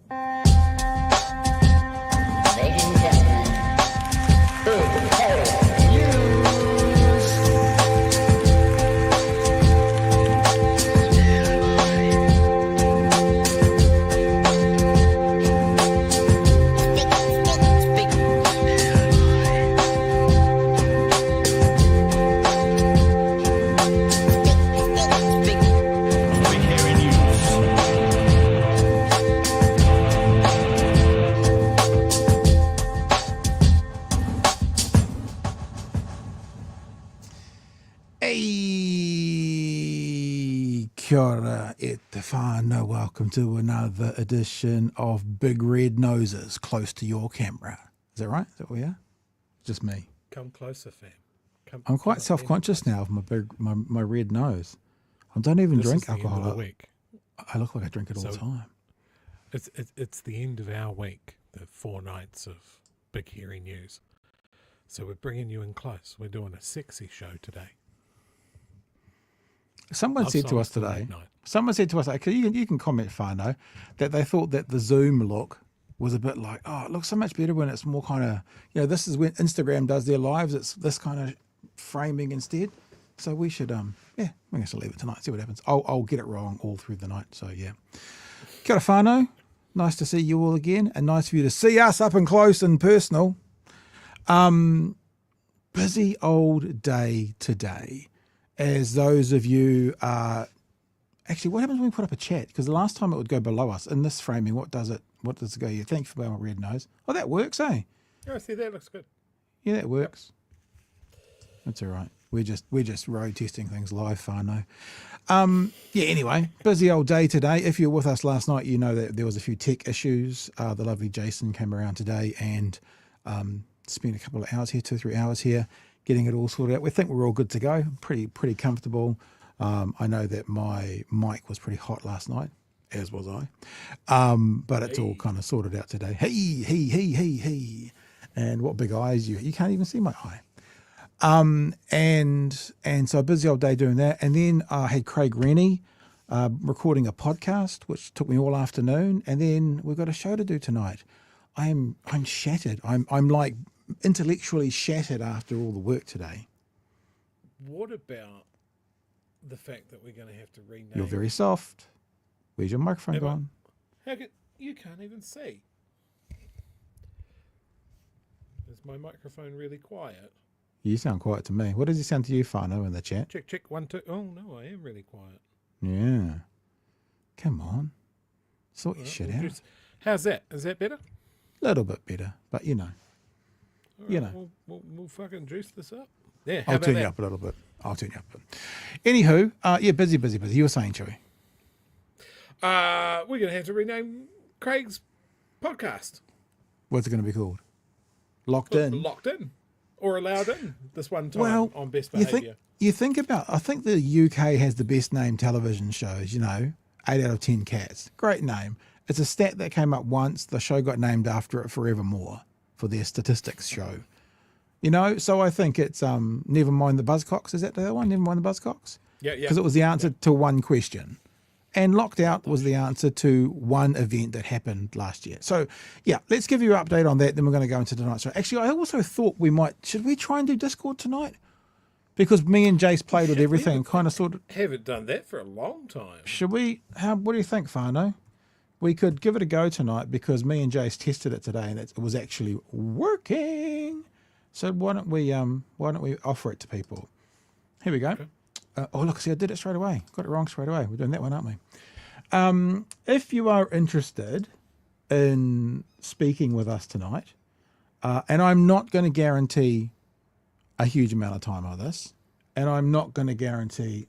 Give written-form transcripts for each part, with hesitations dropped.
Ladies and gentlemen, big hairy news. Hey, kia ora e te whānau. Welcome to another edition of Big Red Noses close to your camera. Is that right? Is that what we are? Just me. Come closer, fam. I'm quite self-conscious now of my red nose. I don't even drink alcohol. Of the week. I look like I drink it all the time. It's the end of our week, the 4 nights of Big Hairy News. So we're bringing you in close. We're doing a sexy show today. Someone said to us today, you can comment, Whānau, that they thought that the Zoom look was a bit like, oh, it looks so much better when it's more kind of, this is when Instagram does their lives. It's this kind of framing instead. So we should, we're going to leave it tonight, see what happens. I'll get it wrong all through the night. So, yeah. Kia ora whānau. Nice to see you all again, and nice for you to see us up and close and personal. Busy old day today. As those of you are, actually, what happens when we put up a chat? Because the last time it would go below us. In this framing, what does it go? Yeah, thank you for my red nose. Oh, that works, eh? Oh, see, that looks good. Yeah, that works. That's all right. We're just road testing things live, whānau. Anyway, busy old day today. If you were with us last night, you know that there was a few tech issues. The lovely Jason came around today and spent a couple of hours here, 2-3 hours here, getting it all sorted out. We think we're all good to go. Pretty comfortable. I know that my mic was pretty hot last night, as was I. But it's all kind of sorted out today. Hey. And what big eyes you can't even see my eye. And so a busy old day doing that. And then I had Craig Rennie recording a podcast, which took me all afternoon. And then we've got a show to do tonight. I'm shattered. I'm like intellectually shattered after all the work today. What about the fact that we're going to have to rename? You're very soft. Where's your microphone gone? You can't even see. Is my microphone really quiet? You sound quiet to me. What does it sound to you, Whānau, in the chat? Check 1 2. Oh no, I am really quiet. Yeah. Come on. Sort your shit out. How's that? Is that better? A little bit better, but Right, we'll fucking juice this up. Yeah, I'll turn you up a little bit. Anywho, busy. You were saying, Chewie. We're going to have to rename Craig's podcast. What's it going to be called? Locked In? Locked In. Or allowed in this one time on best behaviour. I think the UK has the best named television shows, 8 out of 10 cats. Great name. It's a stat that came up once. The show got named after it forevermore for their statistics show. So I think it's Never Mind the Buzzcocks. Is that the other one? Never Mind the Buzzcocks? Yeah. Because it was the answer to one question. And Locked Out was the answer to one event that happened last year. So, let's give you an update on that. Then we're going to go into tonight's show. Actually, I also thought should we try and do Discord tonight? Because me and Jace played with everything. Haven't done that for a long time. Should we? What do you think, Whānau? We could give it a go tonight because me and Jace tested it today and it was actually working. So why don't we offer it to people? Here we go. Okay. Look, see, I did it straight away. Got it wrong straight away. We're doing that one, aren't we? If you are interested in speaking with us tonight, and I'm not going to guarantee a huge amount of time on this, and I'm not going to guarantee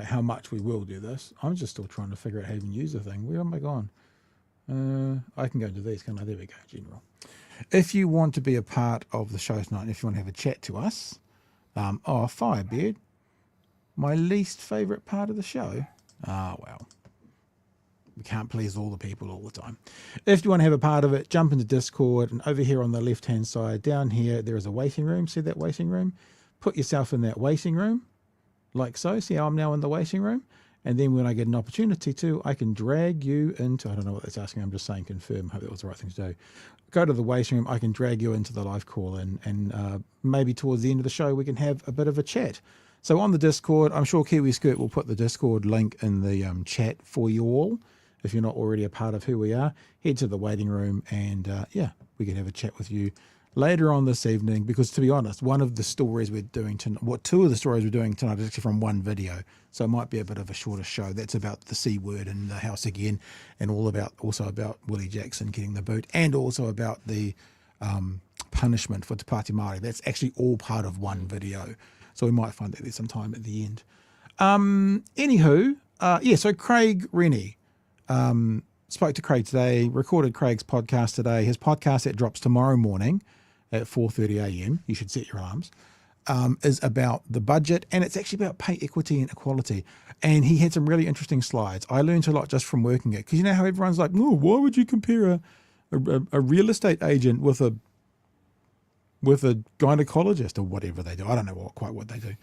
how much we will do this. I'm just still trying to figure out how to even use the thing. Where am I gone? I can go into these, can't I? There we go, general. If you want to be a part of the show tonight, and if you want to have a chat to us, Firebeard, my least favourite part of the show. Well, we can't please all the people all the time. If you want to have a part of it, jump into Discord, and over here on the left-hand side, down here, there is a waiting room. See that waiting room? Put yourself in that waiting room, like so. See how I'm now in the waiting room? And then when I get an opportunity to, I can drag you into, I don't know what that's asking, I'm just saying confirm, hope that was the right thing to do. Go to the waiting room, I can drag you into the live call, and maybe towards the end of the show, we can have a bit of a chat. So on the Discord, I'm sure Kiwi Skirt will put the Discord link in the chat for you all. If you're not already a part of who we are, head to the waiting room, and yeah, we can have a chat with you later on this evening, because to be honest, one of the stories we're doing tonight, two of the stories we're doing tonight is actually from one video, so it might be a bit of a shorter show. That's about the C word in the house again, and also about Willie Jackson getting the boot, and also about the punishment for Te Pati Mari. That's actually all part of one video, so we might find that there's some time at the end. Anywho, yeah, so Craig Rennie, spoke to Craig today, recorded Craig's podcast today. His podcast that drops tomorrow morning at 4:30 a.m. You should set your alarms. Is about the budget, and it's actually about pay equity and equality. And he had some really interesting slides. I learned a lot just from working it, because you know how everyone's like, "No, why would you compare a real estate agent with a gynecologist or whatever they do?" I don't know quite what they do.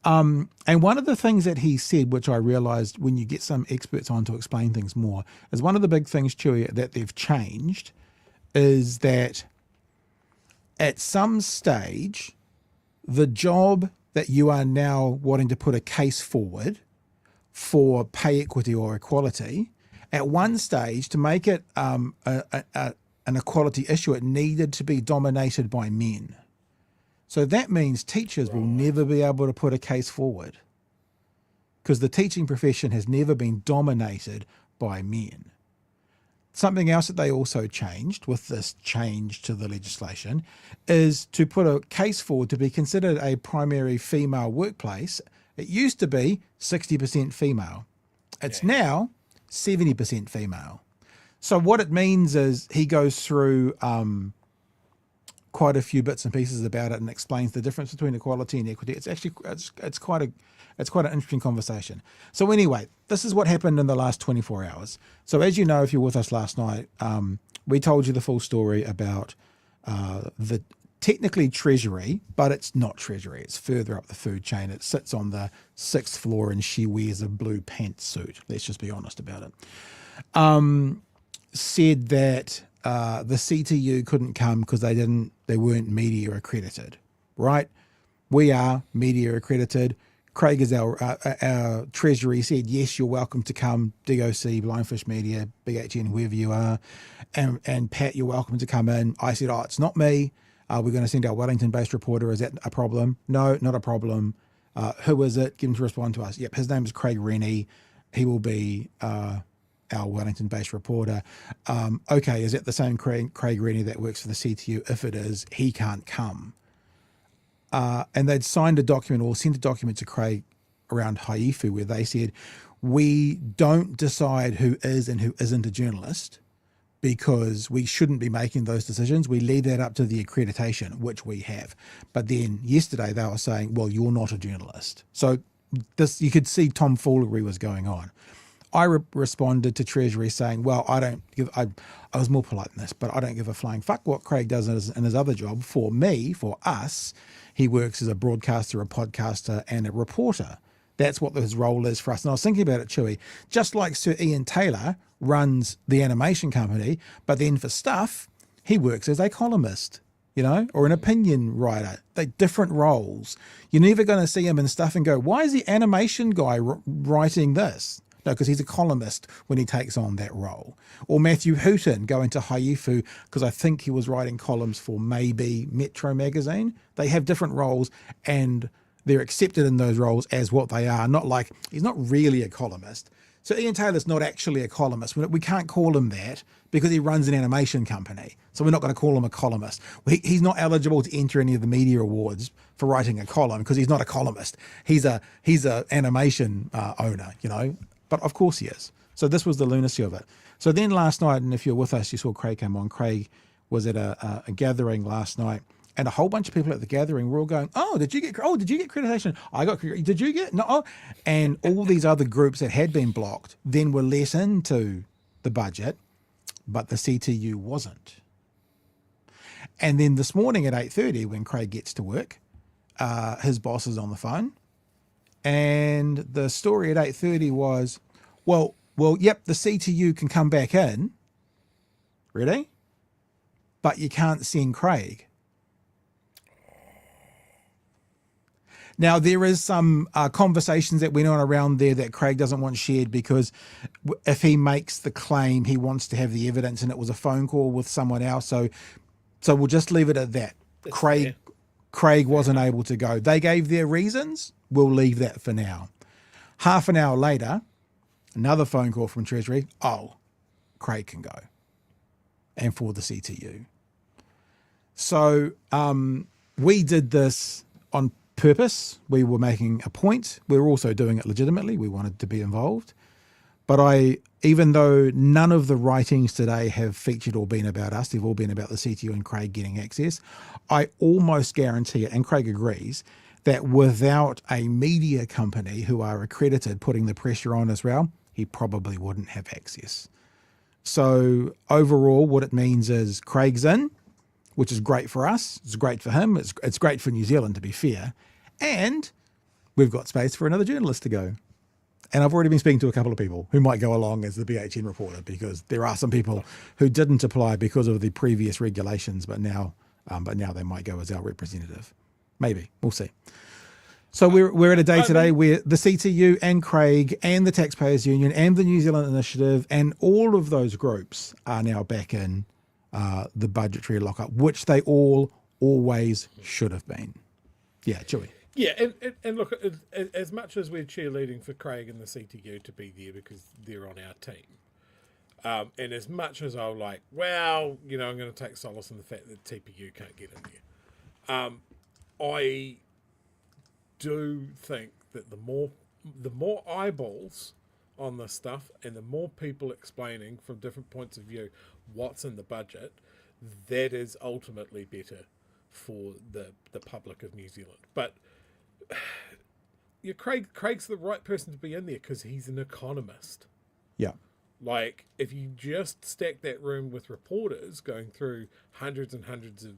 And one of the things that he said, which I realized when you get some experts on to explain things more, is one of the big things, Chewie, that they've changed is that at some stage, the job that you are now wanting to put a case forward for pay equity or equality, at one stage, to make it an equality issue, it needed to be dominated by men. So that means teachers will never be able to put a case forward, because the teaching profession has never been dominated by men. Something else that they also changed with this change to the legislation is to put a case forward to be considered a primary female workplace. It used to be 60% female. It's now 70% female. So what it means is he goes through quite a few bits and pieces about it and explains the difference between equality and equity. It's actually it's quite an interesting conversation. So anyway, this is what happened in the last 24 hours. So as you know, if you're with us last night, we told you the full story about the technically Treasury, but it's not Treasury. It's further up the food chain. It sits on the 6th floor and she wears a blue pantsuit. Let's just be honest about it. Said that the CTU couldn't come because they weren't media accredited, right? We are media accredited. Craig is our Treasury, said, yes, you're welcome to come, DOC, Blindfish Media, Big HN, whoever you are. And Pat, you're welcome to come in. I said, it's not me. We're going to send our Wellington-based reporter. Is that a problem? No, not a problem. Who is it? Get him to respond to us. Yep, his name is Craig Rennie. He will be our Wellington-based reporter. Okay, is that the same Craig Rennie that works for the CTU? If it is, he can't come. And they'd signed a document or sent a document to Craig around Haifu where they said, we don't decide who is and who isn't a journalist because we shouldn't be making those decisions. We leave that up to the accreditation, which we have. But then yesterday they were saying, well, you're not a journalist. So this, you could see tomfoolery was going on. I responded to Treasury saying, well, I was more polite than this, but I don't give a flying fuck what Craig does in his other job. For me, for us, he works as a broadcaster, a podcaster, and a reporter. That's what his role is for us. And I was thinking about it, Chewie, just like Sir Ian Taylor runs the animation company, but then for stuff, he works as a columnist, or an opinion writer. They're different roles. You're never going to see him in stuff and go, why is the animation guy writing this? No, because he's a columnist when he takes on that role. Or Matthew Hooton going to Haifu because I think he was writing columns for maybe Metro magazine. They have different roles and they're accepted in those roles as what they are. Not like, he's not really a columnist. So Ian Taylor's not actually a columnist. We can't call him that because he runs an animation company. So we're not going to call him a columnist. He's not eligible to enter any of the media awards for writing a column because he's not a columnist. He's a animation owner, But of course he is. So this was the lunacy of it. So then last night, and if you're with us, you saw Craig come on. Craig was at a gathering last night, and a whole bunch of people at the gathering were all going, did you get accreditation? Did you get? No. And all these other groups that had been blocked then were let into the budget, but the CTU wasn't. And then this morning at 8:30, when Craig gets to work, his boss is on the phone. And the story at 8:30 was, yep, the CTU can come back in. Ready? But you can't send Craig. Now, there is some conversations that went on around there that Craig doesn't want shared because if he makes the claim, he wants to have the evidence, and it was a phone call with someone else. So we'll just leave it at that. Craig wasn't able to go. They gave their reasons. We'll leave that for now. Half an hour later, another phone call from Treasury. Oh, Craig can go. And for the CTU. So we did this on purpose. We were making a point. We were also doing it legitimately. We wanted to be involved. But even though none of the writings today have featured or been about us, they've all been about the CTU and Craig getting access, I almost guarantee it, and Craig agrees, that without a media company who are accredited putting the pressure on as well, he probably wouldn't have access. So overall, what it means is Craig's in, which is great for us. It's great for him. It's great for New Zealand, to be fair. And we've got space for another journalist to go. And I've already been speaking to a couple of people who might go along as the BHN reporter, because there are some people who didn't apply because of the previous regulations, but now they might go as our representative. Maybe. We'll see. So we're at a day today where the CTU and Craig and the Taxpayers Union and the New Zealand Initiative and all of those groups are now back in the budgetary lockup, which they all always should have been. Yeah, Chewie. Yeah, and look, as much as we're cheerleading for Craig and the CTU to be there because they're on our team, and as much as I'm like, well, I'm going to take solace in the fact that TPU can't get in there, I do think that the more eyeballs on this stuff and the more people explaining from different points of view what's in the budget, that is ultimately better for the public of New Zealand. But Craig's the right person to be in there because he's an economist. Yeah. Like, if you just stack that room with reporters going through hundreds and hundreds of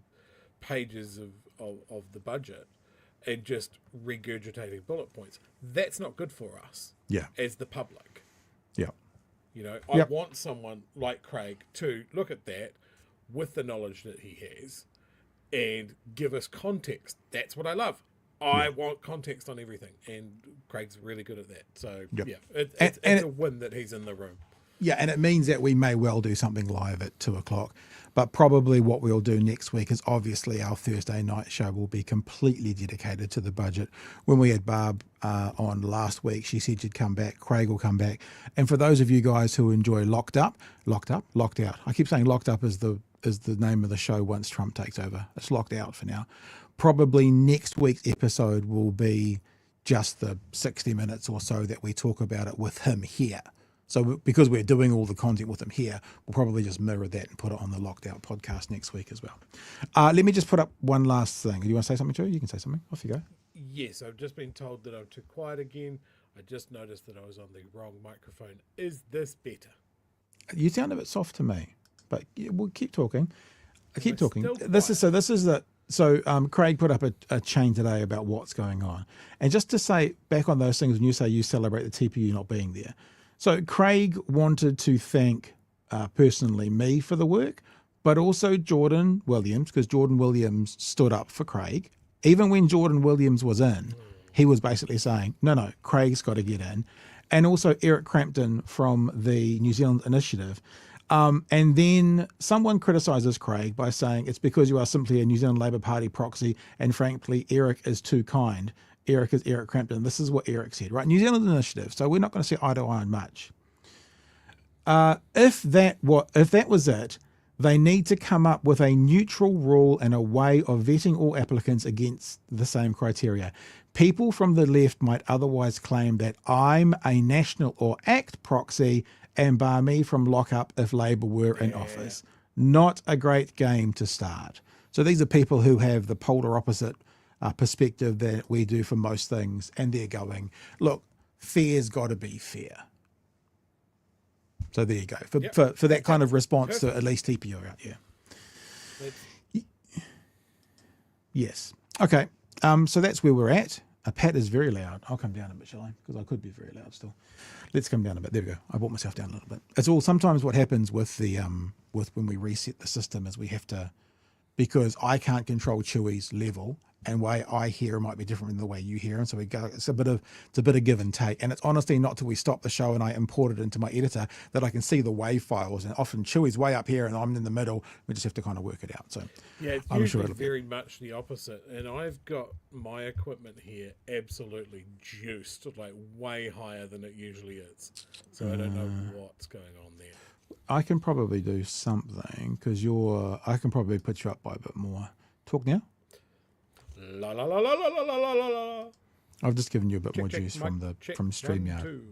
pages of the budget and just regurgitating bullet points, that's not good for us. Yeah. As the public. Yeah. I want someone like Craig to look at that with the knowledge that he has and give us context. That's what I love. I want context on everything, and Craig's really good at that. So, it's a win that he's in the room. Yeah, and it means that we may well do something live at 2:00, but probably what we'll do next week is obviously our Thursday night show will be completely dedicated to the budget. When we had Barb on last week, she said she'd come back. Craig will come back. And for those of you guys who enjoy Locked Out. I keep saying Locked Up is the name of the show once Trump takes over. It's Locked Out for now. Probably next week's episode will be just the 60 minutes or so that we talk about it with him here. So because we're doing all the content with him here, we'll probably just mirror that and put it on the Locked Out podcast next week as well. Let me just put up one last thing. Do you want to say something, Joe? You can say something. Off you go. Yes, I've just been told that I'm too quiet again. I just noticed that I was on the wrong microphone. Is this better? You sound a bit soft to me, but we'll keep talking. Keep talking. So Craig put up a chain today about what's going on. And just to say back on those things, when you say you celebrate the TPU not being there. So Craig wanted to thank personally me for the work, but also Jordan Williams, because Jordan Williams stood up for Craig. Even when Jordan Williams was in, he was basically saying, no, Craig's got to get in. And also Eric Crampton from the New Zealand Initiative. And then someone criticises Craig by saying it's because you are simply a New Zealand Labour Party proxy, and frankly, Eric is too kind. Eric is Eric Crampton. This is what Eric said, right? New Zealand Initiative. So we're not going to see eye to eye on much. If that was it, they need to come up with a neutral rule and a way of vetting all applicants against the same criteria. People from the left might otherwise claim that I'm a National or ACT proxy and bar me from lockup if Labour were in office. Not a great game to start. So these are people who have the polar opposite perspective that we do for most things, and they're going, look, fair's got to be fair. So there you go. For that kind of response to at least TPO out here. Yes. Okay. So that's where we're at. Pat is very loud. I'll come down a bit, shall I? Because I could be very loud still. Let's come down a bit. There we go. I brought myself down a little bit. It's all sometimes what happens with the with when we reset the system is we have to, because I can't control Chewie's level, and way I hear might be different than the way you hear him. So we go. It's a bit of give and take. And it's honestly not till we stop the show and I import it into my editor that I can see the wave files. And often Chewie's way up here and I'm in the middle. We just have to kind of work it out. So yeah, it's usually very much the opposite. And I've got my equipment here absolutely juiced, like way higher than it usually is. So I don't know what's going on there. I can probably do something because I can probably put you up by a bit more. Talk now. La la la la la la la la la. I've just given you a bit more juice from StreamYard. 1, 2.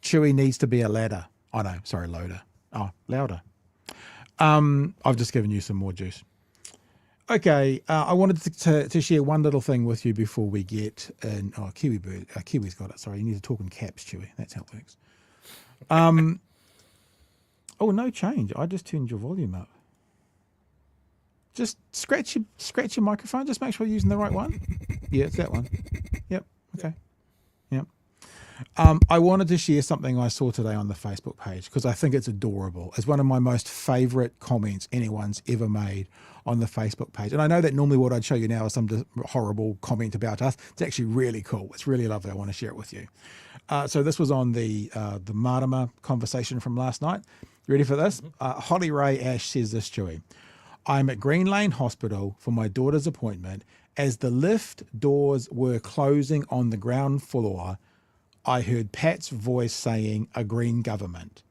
Chewie needs to be a ladder. Oh no, sorry, loader. Oh, louder. I've just given you some more juice. Okay, I wanted to share one little thing with you before we get in. Oh, Kiwi's got it. Sorry, you need to talk in caps, Chewie. That's how it works. Oh, no change. I just turned your volume up. Just scratch your microphone. Just make sure you're using the right one. Yeah, it's that one. Yep. Okay. Yep. I wanted to share something I saw today on the Facebook page because I think it's adorable. It's one of my most favourite comments anyone's ever made on the Facebook page. And I know that normally what I'd show you now is some horrible comment about us. It's actually really cool. It's really lovely. I want to share it with you. So this was on the Marama conversation from last night. You ready for this? Holly Ray Ash says this, Chewie. I'm at Green Lane Hospital for my daughter's appointment. As the lift doors were closing on the ground floor, I heard Pat's voice saying, "A green government."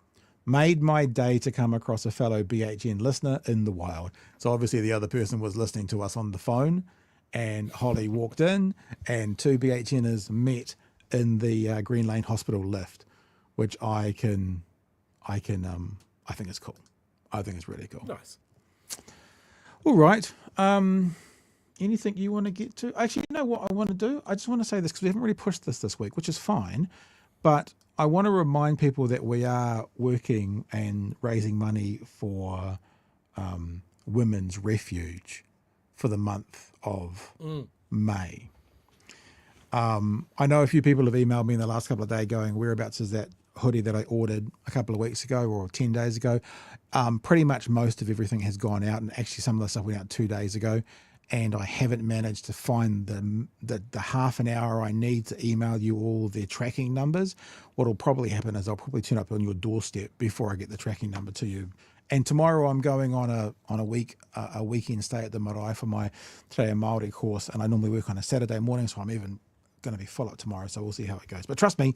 Made my day to come across a fellow BHN listener in the wild. So obviously the other person was listening to us on the phone, and Holly walked in, and two BHNers met in the Green Lane Hospital lift, which I think it's cool. I think it's really cool. Nice. All right. Anything you want to get to? Actually, you know what I want to do? I just want to say this because we haven't really pushed this week, which is fine. But I want to remind people that we are working and raising money for Women's Refuge for the month of May. I know a few people have emailed me in the last couple of days going, whereabouts is that hoodie that I ordered a couple of weeks ago or 10 days ago? Pretty much most of everything has gone out, and actually some of the stuff went out 2 days ago, and I haven't managed to find the half an hour I need to email you all their tracking numbers. What'll probably happen is I'll probably turn up on your doorstep before I get the tracking number to you. And tomorrow I'm going on a weekend stay at the Marae for my Te Reo Māori course, and I normally work on a Saturday morning, so I'm even going to be full up tomorrow, so we'll see how it goes. But trust me,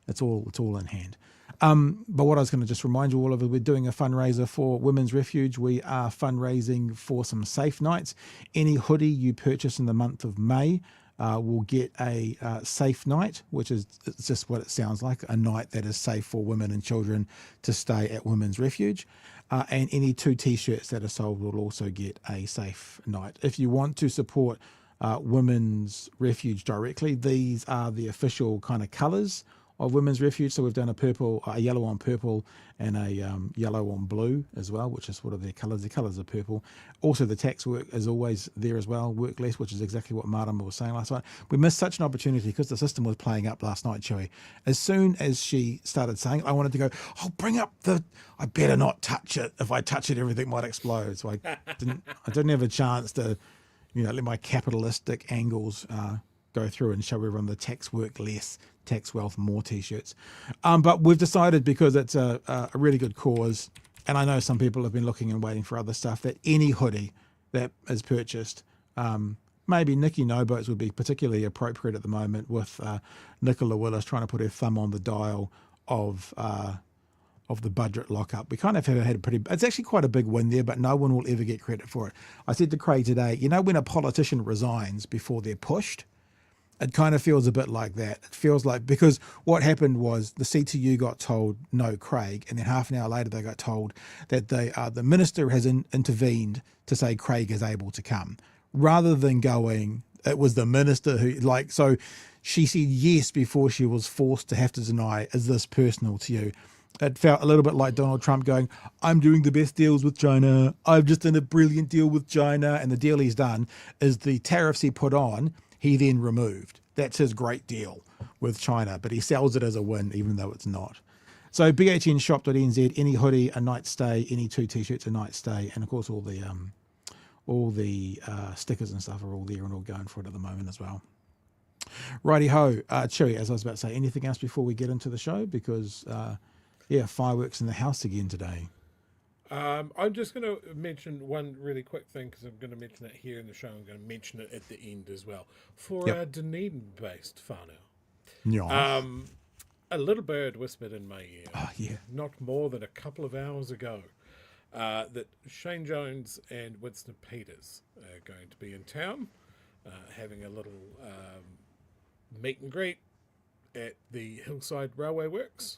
it's all in hand. But what I was going to just remind you all of is we're doing a fundraiser for Women's Refuge. We are fundraising for some safe nights. Any hoodie you purchase in the month of May will get a safe night, which is it's just what it sounds like, a night that is safe for women and children to stay at Women's Refuge. And any 2 T-shirts that are sold will also get a safe night. If you want to support Women's Refuge directly, these are the official kind of colours of Women's Refuge. So we've done a yellow on purple and a yellow on blue as well, which is sort of their colours. Their colours are purple. Also the tax work is always there as well, work less, which is exactly what Marama was saying last night. We missed such an opportunity because the system was playing up last night, Chewie. As soon as she started saying, I wanted to go, bring up I better not touch it. If I touch it, everything might explode. So I didn't have a chance to, let my capitalistic angles go through and show everyone the tax work less, tax wealth more T-shirts. But we've decided, because it's a really good cause, and I know some people have been looking and waiting for other stuff, that any hoodie that is purchased, maybe Nikki Noboats would be particularly appropriate at the moment with Nicola Willis trying to put her thumb on the dial of the budget lockup. We kind of have had it's actually quite a big win there, but no one will ever get credit for it. I said to Craig today, when a politician resigns before they're pushed, it kind of feels a bit like that. It feels like, because what happened was the CTU got told no Craig, and then half an hour later they got told that the minister has intervened to say Craig is able to come, rather than going, it was the minister who, so she said yes before she was forced to have to deny, is this personal to you? It felt a little bit like Donald Trump going, I'm doing the best deals with China. I've just done a brilliant deal with China. And the deal he's done is the tariffs he put on, he then removed. That's his great deal with China, but he sells it as a win, even though it's not. So bhnshop.nz, any hoodie, a night stay, any 2 t-shirts, a night stay, and of course all the stickers and stuff are all there and all going for it at the moment as well. Righty ho, Chewie, as I was about to say, anything else before we get into the show? Because fireworks in the house again today. I'm just going to mention one really quick thing because I'm going to mention it here in the show. I'm going to mention it at the end as well. For our Dunedin-based whānau, Yeah. a little bird whispered in my ear, not more than a couple of hours ago, that Shane Jones and Winston Peters are going to be in town, having a little meet and greet at the Hillside Railway Works.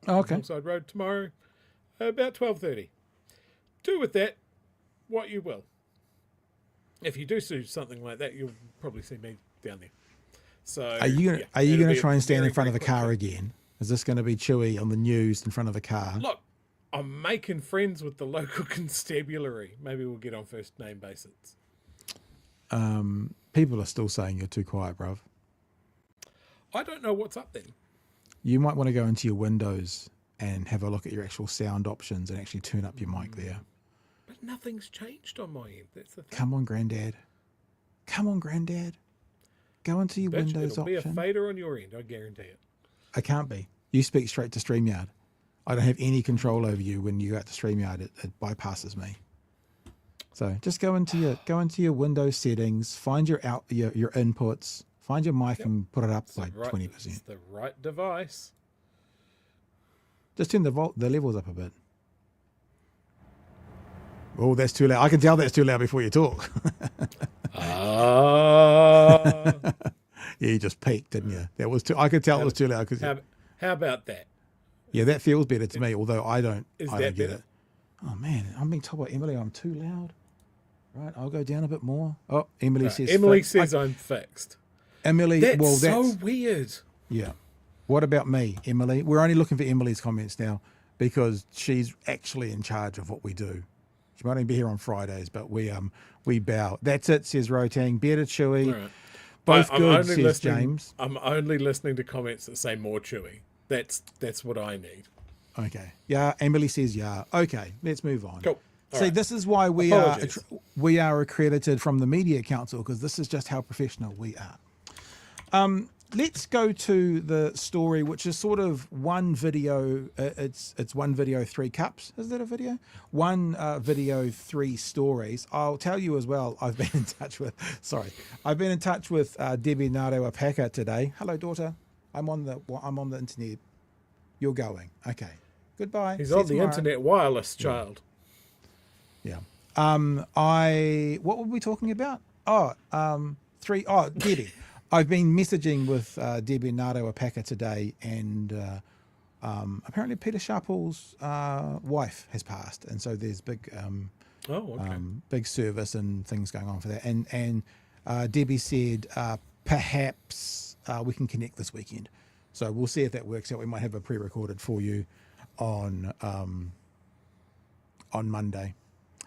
Oh, okay. Hillside Road tomorrow, about 12:30. Do with that what you will. If you do something like that, you'll probably see me down there. So, are you going to try and stand in front of a car again? Is this going to be Chewie on the news in front of a car? Look, I'm making friends with the local constabulary. Maybe we'll get on first name basis. People are still saying you're too quiet, bruv. I don't know what's up then. You might want to go into your Windows and have a look at your actual sound options and actually turn up your mic there. But nothing's changed on my end. That's the thing. Come on, Granddad. Come on, Granddad. Go into your Windows it'll option. Be a fader on your end, I guarantee it. I can't be. You speak straight to StreamYard. I don't have any control over you when you go out to StreamYard. It bypasses me. So just go into your Windows settings, find your inputs, find your mic and put it up by 20%. It's the right device. Just turn the levels up a bit. Oh, that's too loud. I can tell that's too loud before you talk. Yeah, you just peaked, didn't you? That was too. I could tell it was too loud. How about that? Yeah, that feels better to me. Although I don't get better? it. Oh man, I'm being told by Emily I'm too loud. Right, I'll go down a bit more. Oh, Emily says. Emily says I'm fixed. Emily, that's so weird. Yeah. What about me, Emily? We're only looking for Emily's comments now because she's actually in charge of what we do. She might only be here on Fridays, but we bow. That's it, says Rotang. Better Chewie. Right. Both good, says James. I'm only listening to comments that say more Chewie. That's what I need. Okay. Yeah, Emily says yeah. Okay, let's move on. Cool. See, right. This is why we are accredited from the Media Council, because this is just how professional we are. Let's go to the story, which is sort of one video. It's one video, 3 cups. Is that a video? One video, 3 stories. I'll tell you as well. I've been in touch with. Debbie Narewa-Packer today. Hello, daughter. I'm on the internet. You're going. Okay. Goodbye. He's on the internet wireless, child. Yeah. What were we talking about? Debbie. I've been messaging with Debbie Narewa-Packer today, and apparently Peter Sharple's wife has passed, and so there's big big service and things going on for that. And Debbie said perhaps we can connect this weekend. So we'll see if that works out. We might have a pre-recorded for you on Monday.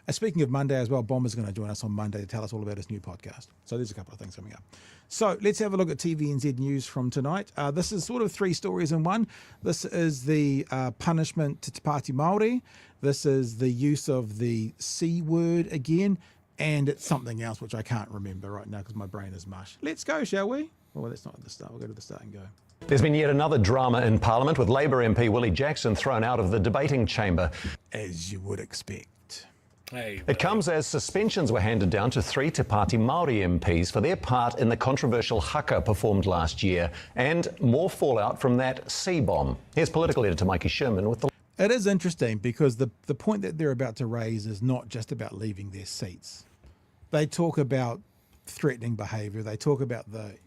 Speaking of Monday as well, Bomber's going to join us on Monday to tell us all about his new podcast. So there's a couple of things coming up. So let's have a look at TVNZ news from tonight. This is sort of 3 stories in one. This is the punishment to Pati Mari. This is the use of the C word again. And it's something else which I can't remember right now because my brain is mush. Let's go, shall we? Well, that's not at the start. We'll go to the start and go. There's been yet another drama in Parliament with Labor MP Willie Jackson thrown out of the debating chamber. As you would expect. It comes as suspensions were handed down to 3 Te Pati Māori MPs for their part in the controversial haka performed last year, and more fallout from that C-bomb. Here's political editor Mikey Sherman with the... It is interesting because the point that they're about to raise is not just about leaving their seats. They talk about threatening behaviour. They talk about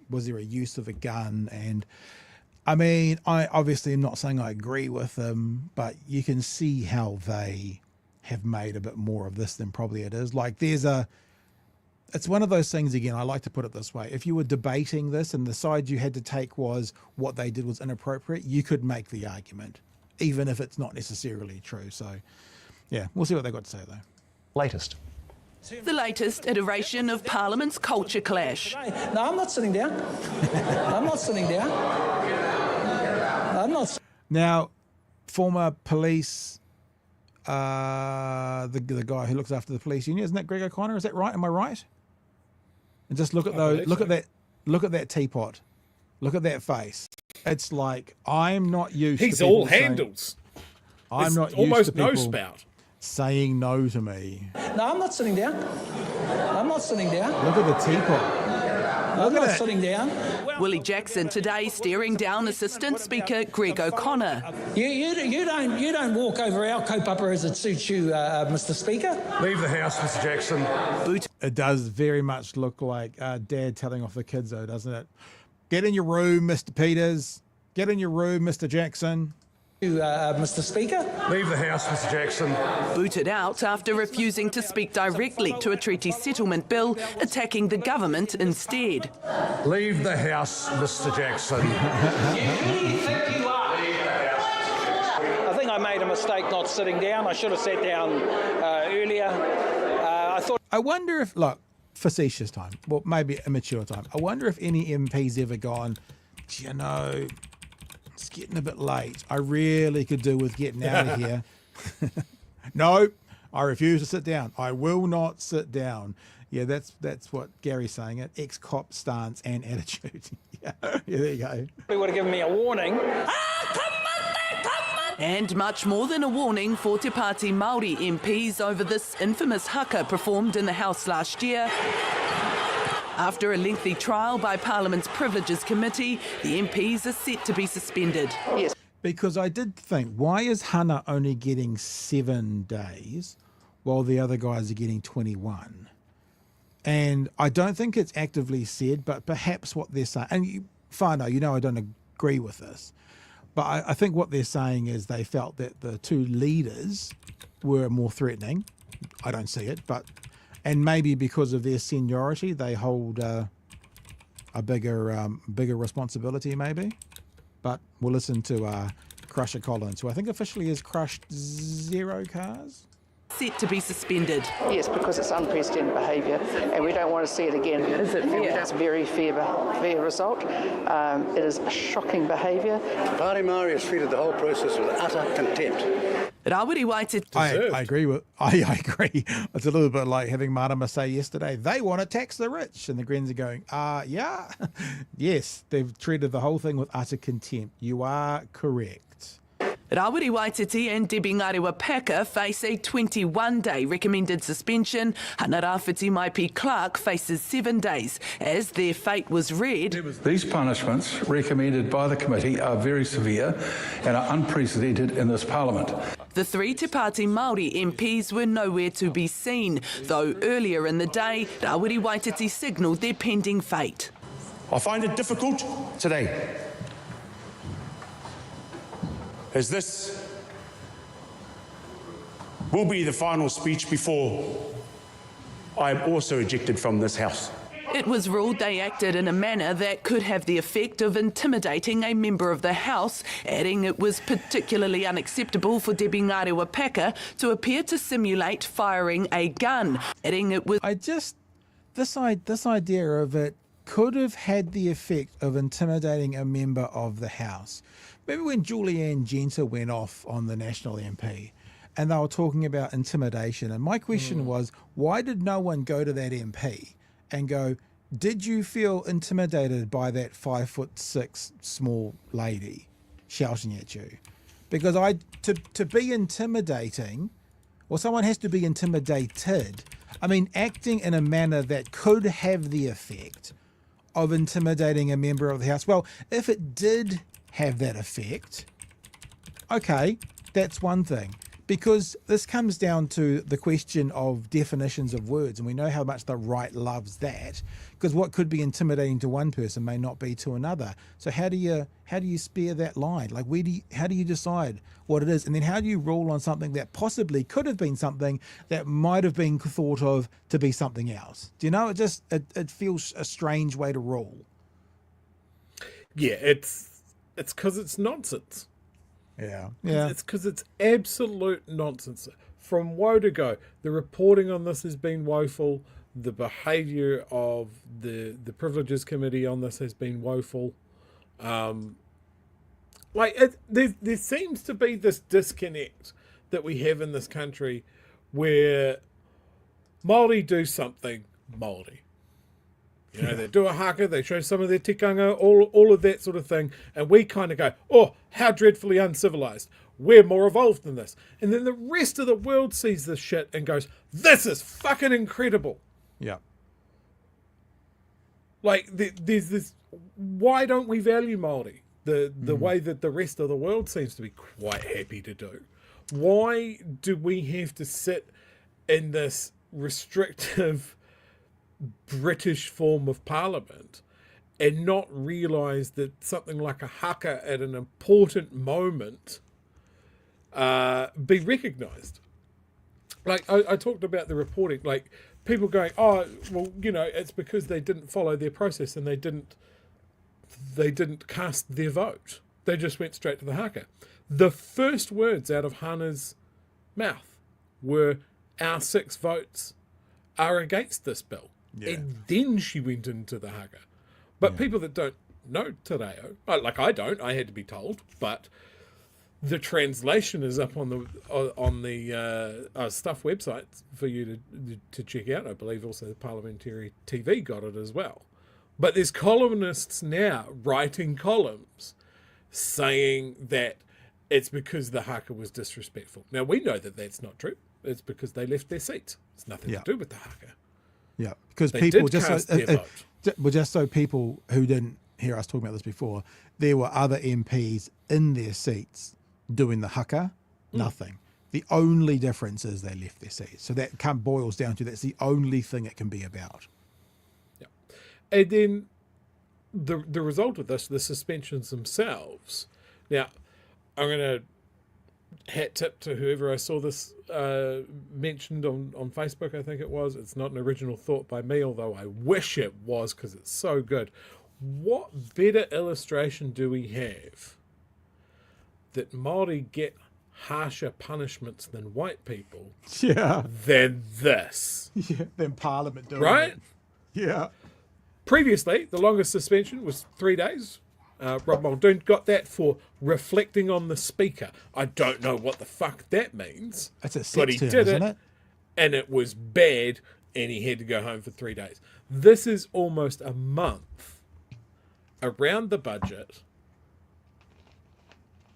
was there a use of a gun? And I mean, I obviously am not saying I agree with them, but you can see how they have made a bit more of this than probably it is. Like it's one of those things, again, I like to put it this way. If you were debating this and the side you had to take was what they did was inappropriate, you could make the argument, even if it's not necessarily true. So yeah, we'll see what they've got to say though. Latest. The latest iteration of Parliament's culture clash. No, I'm not sitting down. I'm not sitting down. I'm not. Now, former police, the guy who looks after the police union, isn't that Greg O'Connor? Is that right? Am I right? And just look at those. Look at that. Look at that teapot. Look at that face. It's like I'm not used. He's to people all saying, handles. I'm It's not used almost to people no spout. saying no to me. No, I'm not sitting down. I'm not sitting down. Look at the teapot. I'm not sitting down. Willie Jackson today staring down Assistant Speaker Greg O'Connor. You don't walk over our kaupapa as it suits you, Mr. Speaker. Leave the house, Mr. Jackson. It does very much look like Dad telling off the kids, though, doesn't it? Get in your room, Mr. Peters. Get in your room, Mr. Jackson. Mr. Speaker. Leave the house, Mr. Jackson. Booted out after refusing to speak directly to a treaty settlement bill, attacking the government instead. Leave the house, Mr. Jackson. I think I made a mistake not sitting down. I should have sat down earlier. I wonder if, look, facetious time, well, maybe immature time. I wonder if any MP's ever gone, you know, it's getting a bit late. I really could do with getting out of here. No, I refuse to sit down. I will not sit down. Yeah, that's what Gary's saying. It ex-cop stance and attitude. Yeah, there you go. They would have given me a warning. And much more than a warning for Te Pati Mari MPs over this infamous haka performed in the House last year. After a lengthy trial by Parliament's Privileges Committee, the MPs are set to be suspended. Yes. Because I did think, why is Hannah only getting 7 days while the other guys are getting 21? And I don't think it's actively said, but perhaps what they're saying, and Whānau, you know I don't agree with this, but I think what they're saying is they felt that the two leaders were more threatening. I don't see it, but, and maybe because of their seniority, they hold a bigger responsibility maybe. But we'll listen to Crusher Collins, who I think officially has crushed 0 cars. Set to be suspended. Yes, because it's unprecedented behaviour and we don't want to see it again. Is it fair? It's a very fair result. It is a shocking behaviour. Pati Mari has treated the whole process with utter contempt. Rawiri Waititi. I agree. I agree. It's a little bit like having Marama say yesterday, they want to tax the rich. And the Greens are going, yeah. Yes, they've treated the whole thing with utter contempt. You are correct. Rawiri Waititi and Debbie Ngarewa-Packer face a 21-day recommended suspension. Hana Rāwhiti Maipi Clark faces 7 days, as their fate was read. These punishments recommended by the committee are very severe and are unprecedented in this Parliament. The 3 Te Pati Māori MPs were nowhere to be seen, though earlier in the day, Rawiri Waititi signalled their pending fate. I find it difficult today, as this will be the final speech before I am also ejected from this House. It was ruled they acted in a manner that could have the effect of intimidating a member of the House, adding it was particularly unacceptable for Debbie Ngarewa-Packer to appear to simulate firing a gun, adding it was... This idea of it could have had the effect of intimidating a member of the House. Remember when Julianne Genter went off on the National MP and they were talking about intimidation? And my question was, why did no one go to that MP and go, did you feel intimidated by that 5'6" small lady shouting at you? Because to be intimidating, or someone has to be intimidated, I mean, acting in a manner that could have the effect of intimidating a member of the House. Well, if it did have that effect, okay, that's one thing. Because this comes down to the question of definitions of words, and we know how much the right loves that, because what could be intimidating to one person may not be to another. So how do you spare that line? Like, how do you decide what it is? And then how do you rule on something that possibly could have been something that might have been thought of to be something else? Do you know, it feels a strange way to rule. Yeah, it's because it's nonsense. Yeah. It's because it's absolute nonsense. From woe to go, the reporting on this has been woeful. The behaviour of the Privileges Committee on this has been woeful. There seems to be this disconnect that we have in this country where Māori do something Māori. You know, they do a haka, they show some of their tikanga, all of that sort of thing, and we kind of go, oh, how dreadfully uncivilized. We're more evolved than this. And then the rest of the world sees this shit and goes, this is fucking incredible. Yeah. Like, there's this, why don't we value Māori the way that the rest of the world seems to be quite happy to do? Why do we have to sit in this restrictive British form of parliament and not realise that something like a haka at an important moment be recognised? Like, I talked about the reporting, like people going, oh, well, you know, it's because they didn't follow their process and they didn't cast their vote. They just went straight to the haka. The first words out of Hannah's mouth were, our 6 votes are against this bill. Yeah. And then she went into the haka. But people that don't know Te Reo, like I don't, I had to be told, but the translation is up on the Stuff website for you to check out. I believe also the Parliamentary TV got it as well. But there's columnists now writing columns saying that it's because the haka was disrespectful. Now, we know that that's not true. It's because they left their seats. It's nothing to do with the haka. Yeah, because They people did cast their vote. just so people who didn't hear us talking about this before, there were other MPs in their seats doing the haka, nothing. The only difference is they left their seats. So that boils down to that's the only thing it can be about. Yeah. And then the result of this, the suspensions themselves. Now, I'm going to hat tip to whoever I saw this mentioned on Facebook, I think it was. It's not an original thought by me, although I wish it was because it's so good. What better illustration do we have that Māori get harsher punishments than white people than this? Yeah, than Parliament doing right? it. Yeah. Previously, the longest suspension was 3 days. Rob Muldoon got that for reflecting on the speaker. I don't know what the fuck that means. That's a but he term, did isn't it? And it was bad, and he had to go home for 3 days. This is almost a month around the budget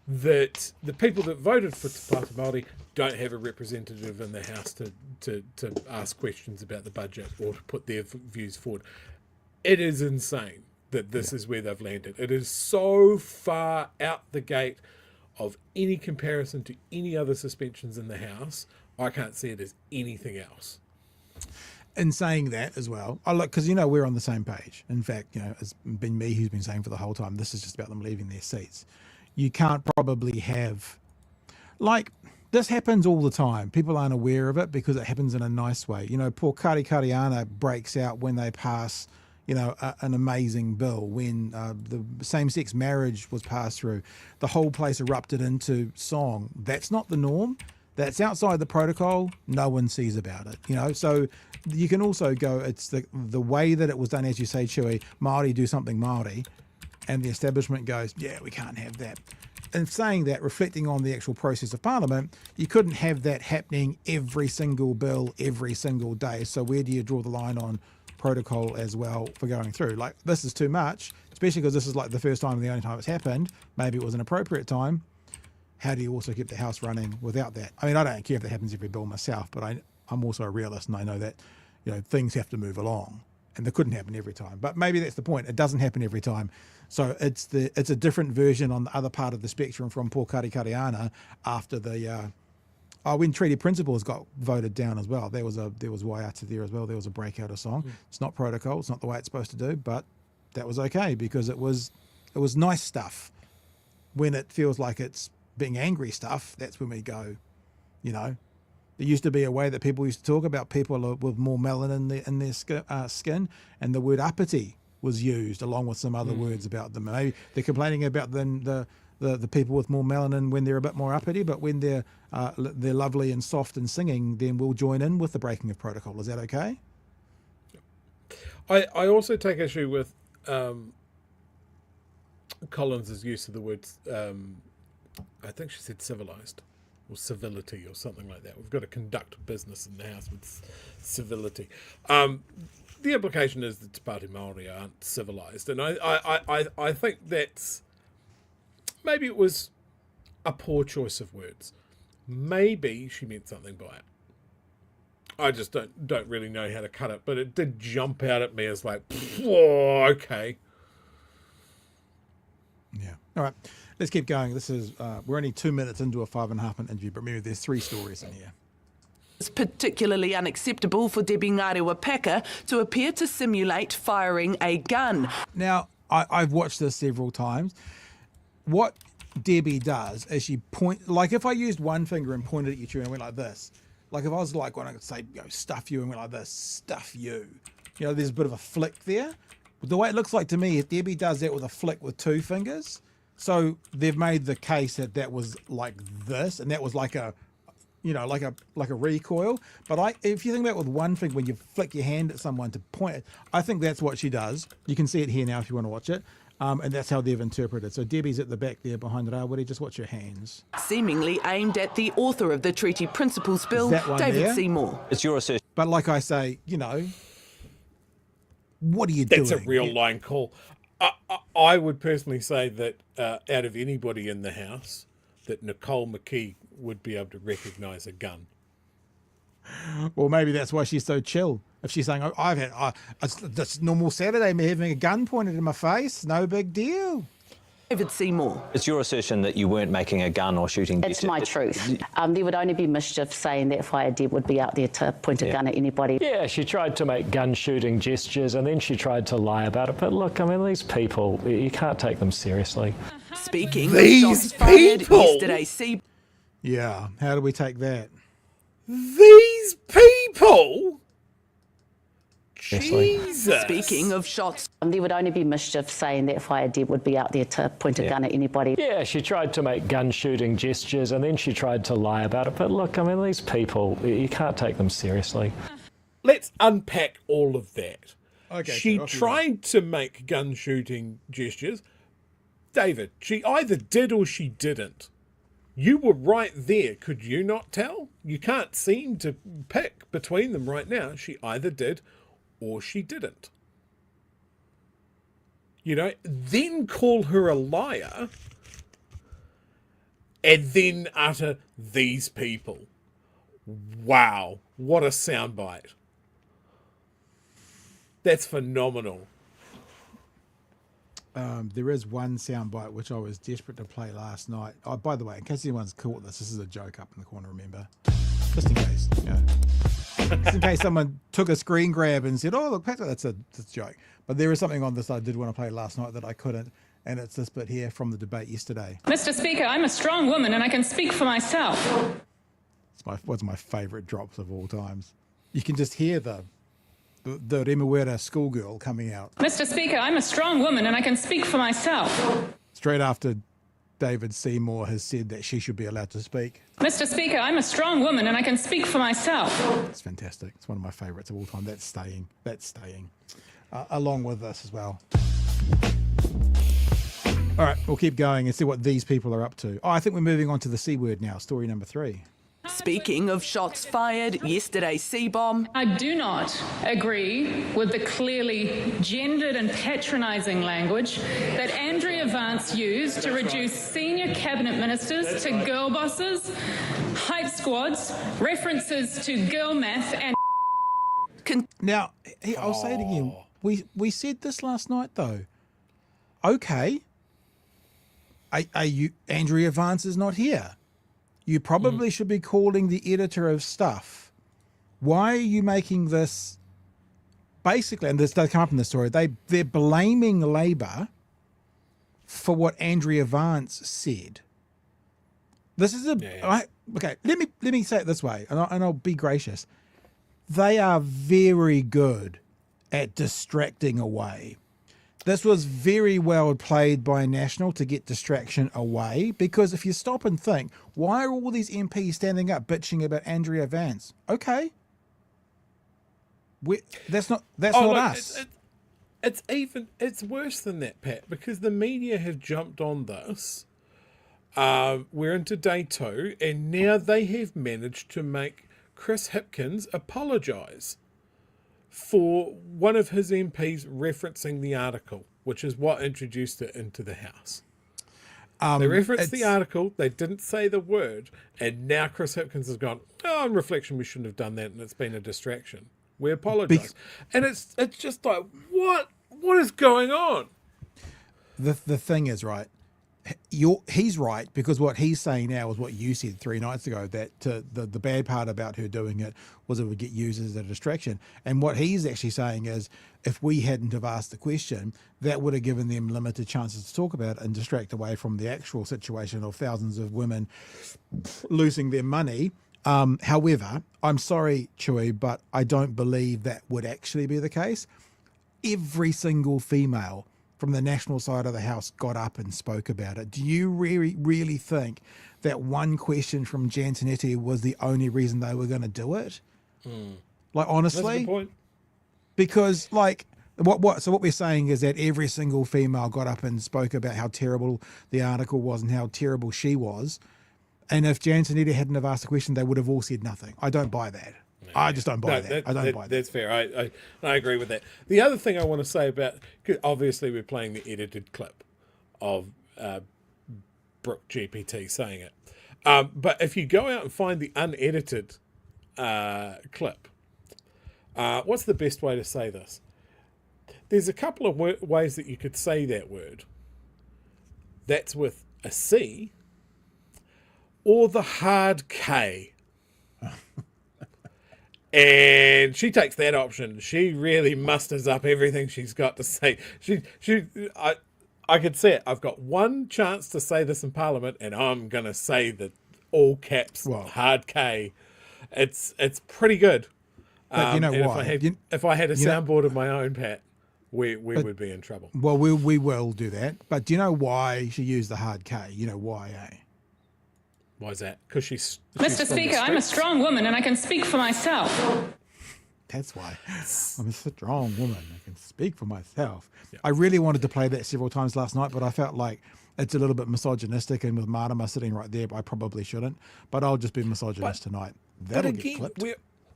that the people that voted for Te Pati Mari don't have a representative in the House to ask questions about the budget or to put their views forward. It is insane that this is where they've landed. It is so far out the gate of any comparison to any other suspensions in the House. I can't see it as anything else. In saying that as well, I look, because we're on the same page. In fact, it's been me who's been saying for the whole time, this is just about them leaving their seats. You can't probably have, like, this happens all the time. People aren't aware of it because it happens in a nice way. Poor Kari Kariana breaks out when they pass an amazing bill. When the same-sex marriage was passed through, the whole place erupted into song. That's not the norm. That's outside the protocol. No one sees about it, So you can also go, it's the way that it was done, as you say, Chewie, Māori do something Māori, and the establishment goes, yeah, we can't have that. And saying that, reflecting on the actual process of Parliament, you couldn't have that happening every single bill, every single day. So where do you draw the line on protocol as well for going through? Like, this is too much, especially because this is like the first time and the only time it's happened. Maybe it was an appropriate time. How do you also keep the House running without that? I mean, I don't care if that happens every bill myself, but I'm also a realist and I know that, things have to move along and they couldn't happen every time. But maybe that's the point. It doesn't happen every time. So it's a different version on the other part of the spectrum from poor Kari Kariana after the when Treaty Principles got voted down as well. There was Waiata there as well. There was a breakout of song. It's not protocol. It's not the way it's supposed to do, but that was okay because it was nice stuff. When it feels like it's being angry stuff, that's when we go, There used to be a way that people used to talk about people with more melanin in their skin, and the word uppity was used along with some other words about them. Maybe they're complaining about the the people with more melanin when they're a bit more uppity, but when they're lovely and soft and singing, then we'll join in with the breaking of protocol. Is that okay? I also take issue with Collins's use of the words, I think she said civilized or civility or something like that. We've got to conduct business in the house with civility. The implication is that Te Pāti Māori aren't civilized, and I think that's, maybe it was a poor choice of words. Maybe she meant something by it. I just don't really know how to cut it, but it did jump out at me as like, whoa, okay. Yeah. All right. Let's keep going. This is we're only 2 minutes into a 5.5-minute interview, but remember there's 3 stories in here. It's particularly unacceptable for Debbie Ngarewa Packer to appear to simulate firing a gun. Now, I've watched this several times. What Debbie does is she like if I used one finger and pointed at you two and went like this, like if I was like when I could say, stuff you and went like this, stuff you. There's a bit of a flick there. But the way it looks like to me, if Debbie does that with a flick with 2 fingers, so they've made the case that was like this, and that was like a, like a recoil. But if you think about it with one finger, when you flick your hand at someone to point it, I think that's what she does. You can see it here now if you want to watch it. And that's how they've interpreted. So Debbie's at the back there behind it. Woody, just watch your hands. Seemingly aimed at the author of the treaty principles bill, David there? Seymour. It's your assertion. But like I say, what are you doing? That's a real line call. I would personally say that out of anybody in the house, that Nicole McKee would be able to recognise a gun. Well, maybe that's why she's so chill. If she's saying, I've had this normal Saturday, me having a gun pointed in my face, no big deal. David Seymour. It's your assertion that you weren't making a gun or shooting. It's my truth. There would only be mischief saying that Fire Deb would be out there to point a gun at anybody. Yeah, she tried to make gun shooting gestures and then she tried to lie about it. But look, I mean, these people, you can't take them seriously. Speaking these of shots fired yesterday, yeah, how do we take that? These people? Jesus. Speaking of shots. There would only be mischief saying that Fire Deb would be out there to point a gun at anybody. Yeah, she tried to make gun shooting gestures and then she tried to lie about it. But look, I mean, these people, you can't take them seriously. Let's unpack all of that. Okay, she tried to make gun shooting gestures. David, she either did or she didn't. You were right there. Could you not tell? You can't seem to pick between them right now. She either did or she didn't. Then call her a liar and then utter these people. Wow, what a soundbite. That's phenomenal. There is one soundbite which I was desperate to play last night. Oh, by the way, in case anyone's caught this is a joke up in the corner, remember? Just in case, Just in case someone took a screen grab and said, oh, look, Patrick, that's a joke. But there is something on this I did want to play last night that I couldn't, and it's this bit here from the debate yesterday. Mr. Speaker, I'm a strong woman and I can speak for myself. It's one of my favourite drops of all times. You can just hear the Remuera schoolgirl coming out. Mr. Speaker, I'm a strong woman and I can speak for myself. Straight after David Seymour has said that she should be allowed to speak. Mr. Speaker, I'm a strong woman and I can speak for myself. It's fantastic. It's one of my favourites of all time. That's staying. Along with this as well. All right, we'll keep going and see what these people are up to. Oh, I think we're moving on to the C word now, story number 3. Speaking of shots fired, yesterday's C-bomb. I do not agree with the clearly gendered and patronising language that Andrea Vance used to reduce senior cabinet ministers to girl bosses, hype squads, references to girl math and... Now, I'll say it again. We said this last night, though. Okay. Andrea Vance is not here. You probably should be calling the editor of Stuff. Why are you making this? Basically, and this does come up in the story, they're blaming Labour for what Andrea Vance said. This is okay. Let me say it this way, and I'll be gracious. They are very good at distracting away. This was very well played by National to get distraction away, because if you stop and think, why are all these MPs standing up bitching about Andrea Vance? Okay. That's not us. It's worse than that, Pat, because the media have jumped on this. We're into day 2, and now they have managed to make Chris Hipkins apologise for one of his MPs referencing the article, which is what introduced it into the House. They referenced the article, they didn't say the word, and now Chris Hipkins has gone, on reflection, we shouldn't have done that, and it's been a distraction. We apologise. And it's just like, what is going on? The thing is, right, he's right, because what he's saying now is what you said 3 nights ago, that the bad part about her doing it was it would get used as a distraction. And what he's actually saying is, if we hadn't have asked the question, that would have given them limited chances to talk about it and distract away from the actual situation of thousands of women losing their money. However, I'm sorry, Chewie, but I don't believe that would actually be the case. Every single female from the National side of the House got up and spoke about it. Do you really think that one question from Jantinetti was the only reason they were going to do it? Like, honestly? That's a good point. Because, like, what we're saying is that every single female got up and spoke about how terrible the article was and how terrible she was. And if Jantinetti hadn't have asked the question, they would have all said nothing. I don't buy that. I just don't buy that. I don't buy that. That's fair. I agree with that. The other thing I want to say about, 'cause obviously we're playing the edited clip of Brooke GPT saying it. But if you go out and find the unedited clip, what's the best way to say this? There's a couple of ways that you could say that word. That's with a C or the hard K. And she takes that option. She really musters up everything she's got to say. I could see it. I've got one chance to say this in Parliament, and I'm going to say the all caps hard K. It's pretty good. But you know why? If I had a soundboard of my own, Pat, we would be in trouble. Well, we will do that. But do you know why she used the hard K? You know why, eh? Why is that? Because she's Mr. Speaker, I'm a strong woman and I can speak for myself. That's why. I'm a strong woman. I can speak for myself. Yeah. I really wanted to play that several times last night, but I felt like it's a little bit misogynistic, and with Martima sitting right there, I probably shouldn't. But I'll just be misogynist tonight. That'll get clipped.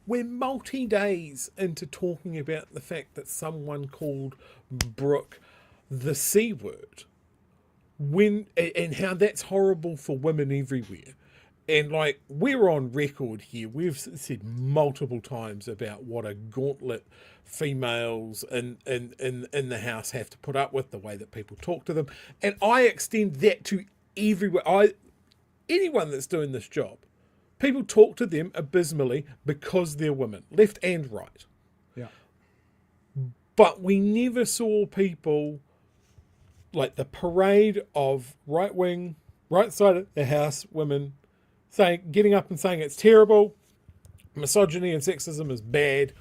We're multi-days into talking about the fact that someone called Brooke the C word. And how that's horrible for women everywhere. And like, we're on record here, we've said multiple times about what a gauntlet females in the House have to put up with, the way that people talk to them. And I extend that to everywhere. Anyone that's doing this job, people talk to them abysmally because they're women, left and right. Yeah. But we never saw people like the parade of right side of the House women getting up and saying it's terrible, misogyny and sexism is bad,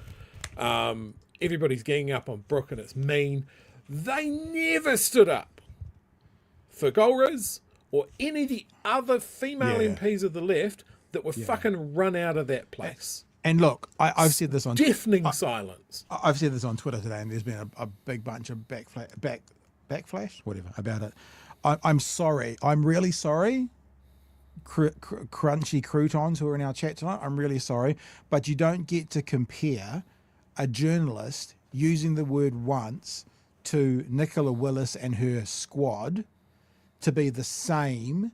everybody's ganging up on Brooke and it's mean. They never stood up for Golriz or any of the other female MPs of the left that were fucking run out of that place. And look, I've said this on deafening silence. I've said this on Twitter today, and there's been a big bunch of backflash, whatever, about it. I'm sorry. I'm really sorry. Crunchy croutons who are in our chat tonight, I'm really sorry. But you don't get to compare a journalist using the word once to Nicola Willis and her squad to be the same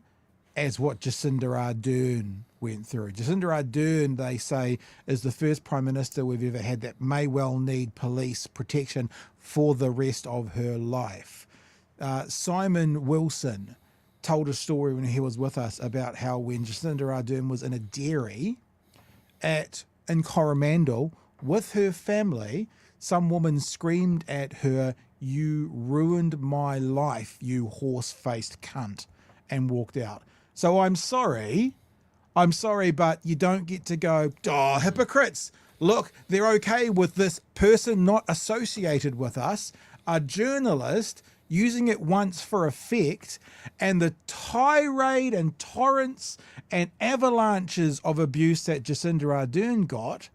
as what Jacinda Ardern went through. Jacinda Ardern, they say, is the first Prime Minister we've ever had that may well need police protection for the rest of her life. Simon Wilson told a story when he was with us about how when Jacinda Ardern was in a dairy in Coromandel with her family, some woman screamed at her, "You ruined my life, you horse-faced cunt," and walked out. So I'm sorry, but you don't get to go, "Oh, hypocrites. Look, they're okay with this person not associated with us a journalist using it once for effect, and the tirade and torrents and avalanches of abuse that Jacinda Ardern got,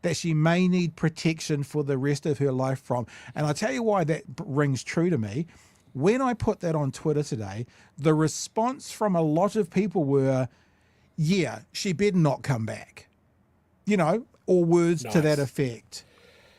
that she may need protection for the rest of her life from. And I'll tell you why that rings true to me. When I put that on Twitter today, the response from a lot of people were, yeah, she better not come back. You know, or words to that effect.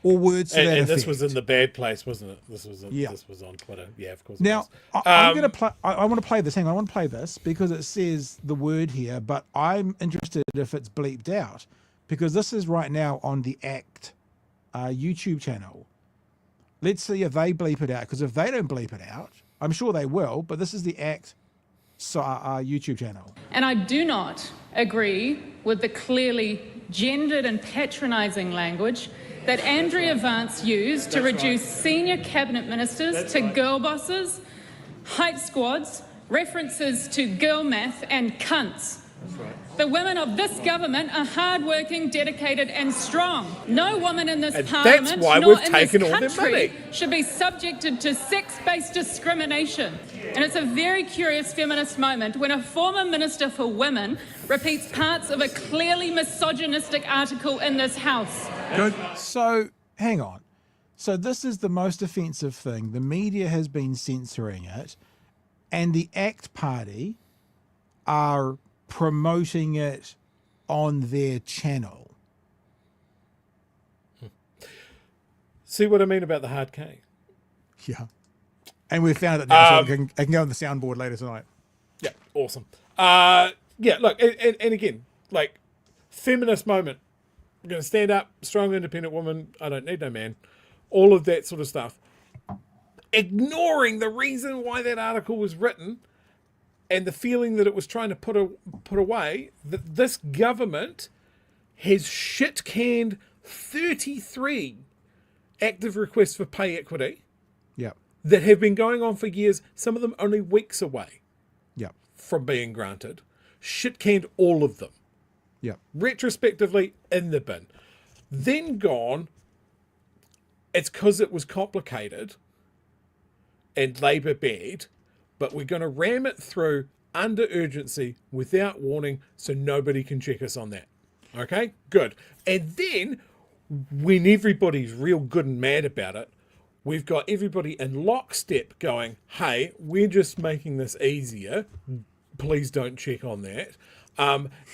Or words to that effect. And this was in the bad place, wasn't it? This was on Twitter. Yeah, of course. Now, I'm going to play. I want to play this. Hang on, I want to play this because it says the word here, but I'm interested if it's bleeped out, because this is right now on the ACT YouTube channel. Let's see if they bleep it out, because if they don't bleep it out, I'm sure they will, but this is the ACT YouTube channel. And I do not agree with the clearly gendered and patronising language that Andrea Vance used to reduce senior cabinet ministers to girl bosses, hype squads, references to girl math and cunts. The women of this government are hard-working, dedicated and strong. No woman in this parliament, nor in this country, should be subjected to sex-based discrimination. And it's a very curious feminist moment when a former Minister for Women repeats parts of a clearly misogynistic article in this House. Good. So, hang on. So this is the most offensive thing. The media has been censoring it, and the ACT Party are promoting it on their channel. See what I mean about the hard K? Yeah. And we found it now, so I can go on the soundboard later tonight. Yeah, awesome. Yeah, look, and again, like, feminist moment. I'm going to stand up, strong, independent woman, I don't need no man. All of that sort of stuff. Ignoring the reason why that article was written and the feeling that it was trying to put away, that this government has shit-canned 33 active requests for pay equity. Yeah. That have been going on for years, some of them only weeks away. Yeah. From being granted. Shit-canned all of them. Yeah. Retrospectively in the bin. Then gone, it's because it was complicated and Labour bad, but we're going to ram it through under urgency without warning so nobody can check us on that. Okay? Good. And then, when everybody's real good and mad about it, we've got everybody in lockstep going, hey, we're just making this easier. Please don't check on that.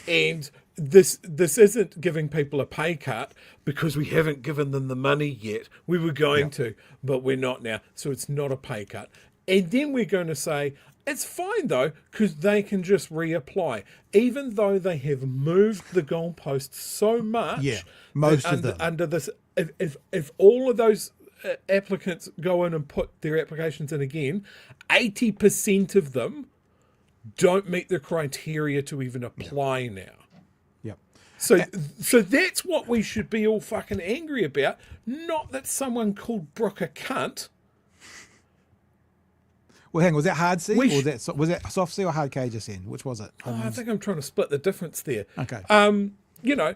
And this isn't giving people a pay cut because we haven't given them the money yet. We were going to, but we're not now. So it's not a pay cut. And then we're going to say, it's fine though, because they can just reapply. Even though they have moved the goalposts so much. Yeah, most of them. Under this, if all of those applicants go in and put their applications in again, 80% of them don't meet the criteria to even apply now. Yep. So that's what we should be all fucking angry about. Not that someone called Brooke a cunt. Well, hang on, was that hard C or was that soft C or hard K just in? Which was it? I think I'm trying to split the difference there. Okay. You know,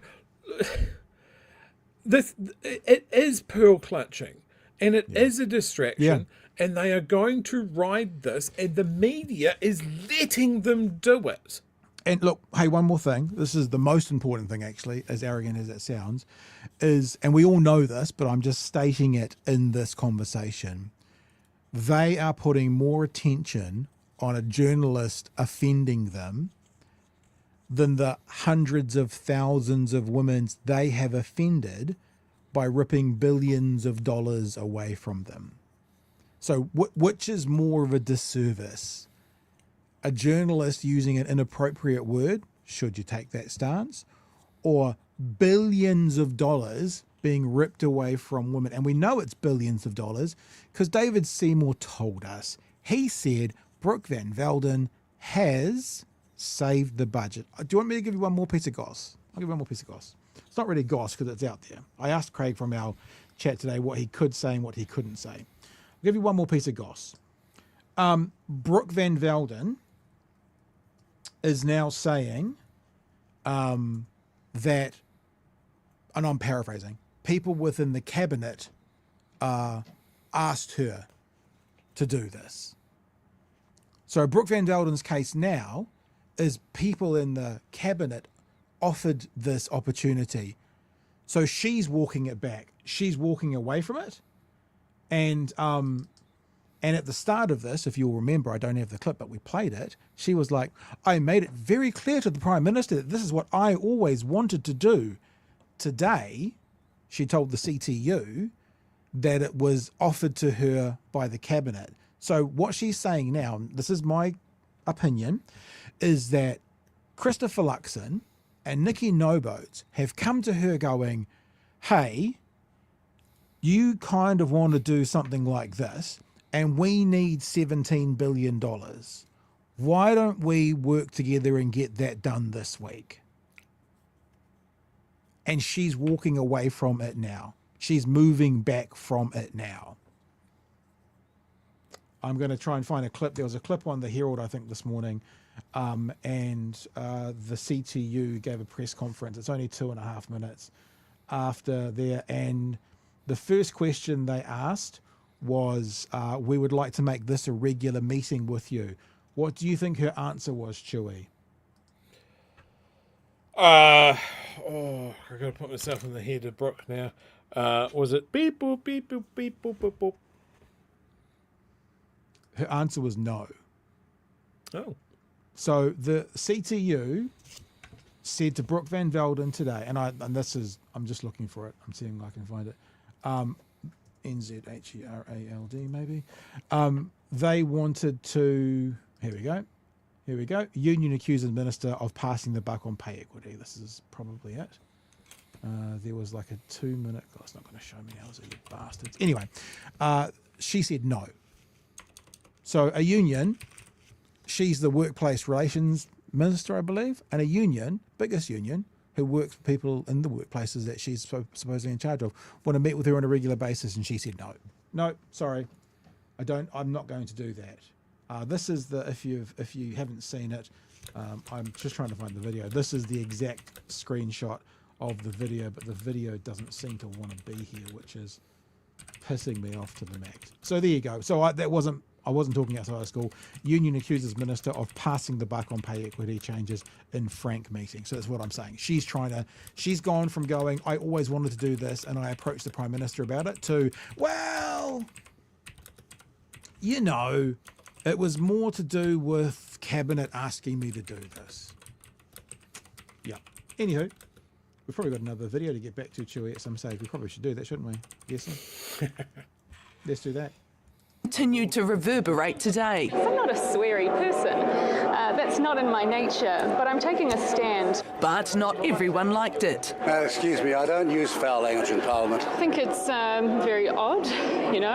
it is pearl clutching, and it is a distraction, and they are going to ride this, and the media is letting them do it. And look, hey, one more thing. This is the most important thing, actually, as arrogant as it sounds, is, and we all know this, but I'm just stating it in this conversation. They are putting more attention on a journalist offending them than the hundreds of thousands of women they have offended by ripping billions of dollars away from them. So which is more of a disservice? A journalist using an inappropriate word, should you take that stance, or billions of dollars being ripped away from women? And we know it's billions of dollars because David Seymour told us. He said Brooke Van Velden has saved the budget. Do you want me to give you one more piece of goss? I'll give you one more piece of goss. It's not really goss because it's out there. I asked Craig from our chat today what he could say and what he couldn't say. I'll give you one more piece of goss. Brooke Van Velden is now saying that, and I'm paraphrasing, people within the cabinet are asked her to do this. So Brooke Van Velden's case now is people in the cabinet offered this opportunity. So she's walking it back. She's walking away from it. And at the start of this, if you'll remember, I don't have the clip, but we played it. She was like, I made it very clear to the Prime Minister that this is what I always wanted to do. Today, she told the CTU that it was offered to her by the cabinet. So what she's saying now, this is my opinion, is that Christopher Luxon and Nikki Noboats have come to her going, hey, you kind of want to do something like this, and we need $17 billion. Why don't we work together and get that done this week? And she's walking away from it now. She's moving back from it now. I'm going to try and find a clip. There was a clip on the Herald, I think, this morning, and the CTU gave a press conference. It's only 2.5 minutes after there, and the first question they asked was, we would like to make this a regular meeting with you. What do you think her answer was, Chewie? I got to put myself in the head of Brooke now. Was it beep, boop, beep, boop, beep, boop, boop, boop? Her answer was no. Oh. So the CTU said to Brooke Van Velden today, and this is, I'm just looking for it. I'm seeing if I can find it. NZHERALD maybe. They wanted to, here we go. Union accuses minister of passing the buck on pay equity. This is probably it. There was like a 2-minute, God, it's not going to show me now, is it, you bastards? Anyway, she said no. So a union, she's the workplace relations minister, I believe, and a union, biggest union, who works for people in the workplaces that she's supposedly in charge of, want to meet with her on a regular basis, and she said no. No, sorry, I'm not going to do that. This is the, if you haven't seen it, I'm just trying to find the video. This is the exact screenshot of the video, but the video doesn't seem to want to be here, which is pissing me off to the max. So there you go. So I wasn't talking outside of school. Union accuses minister of passing the buck on pay equity changes in frank meeting. So that's what I'm saying. She's gone from going, I always wanted to do this, and I approached the Prime Minister about it, to, well, you know, it was more to do with Cabinet asking me to do this. Yeah. Anywho, we've probably got another video to get back to, Chewie, at some stage. We probably should do that, shouldn't we? Yes, sir? Let's do that. Continued to reverberate today. I'm not a sweary person. That's not in my nature, but I'm taking a stand. But not everyone liked it. Excuse me, I don't use foul language in Parliament. I think it's very odd, you know.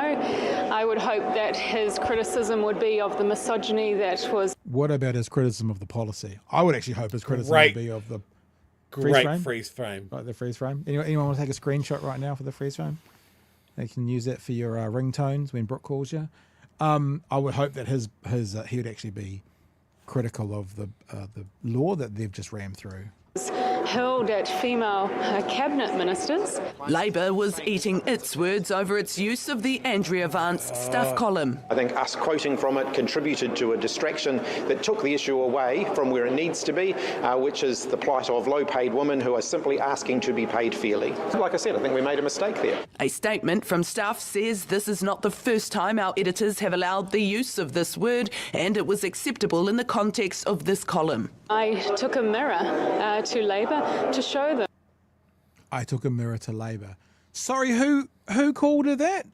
I would hope that his criticism would be of the misogyny that was... What about his criticism of the policy? I would actually hope his criticism would be of the freeze frame. Like the freeze frame. Anyone want to take a screenshot right now for the freeze frame? They can use that for your ringtones when Brooke calls you. I would hope that he would actually be critical of the law that they've just rammed through. hurled at female cabinet ministers. Labor was eating its words over its use of the Andrea Vance stuff column. I think us quoting from it contributed to a distraction that took the issue away from where it needs to be, which is the plight of low-paid women who are simply asking to be paid fairly. Like I said, I think we made a mistake there. A statement from staff says this is not the first time our editors have allowed the use of this word, and it was acceptable in the context of this column. I took a mirror to Labor to show them. I took a mirror to Labor. Sorry, who called her that?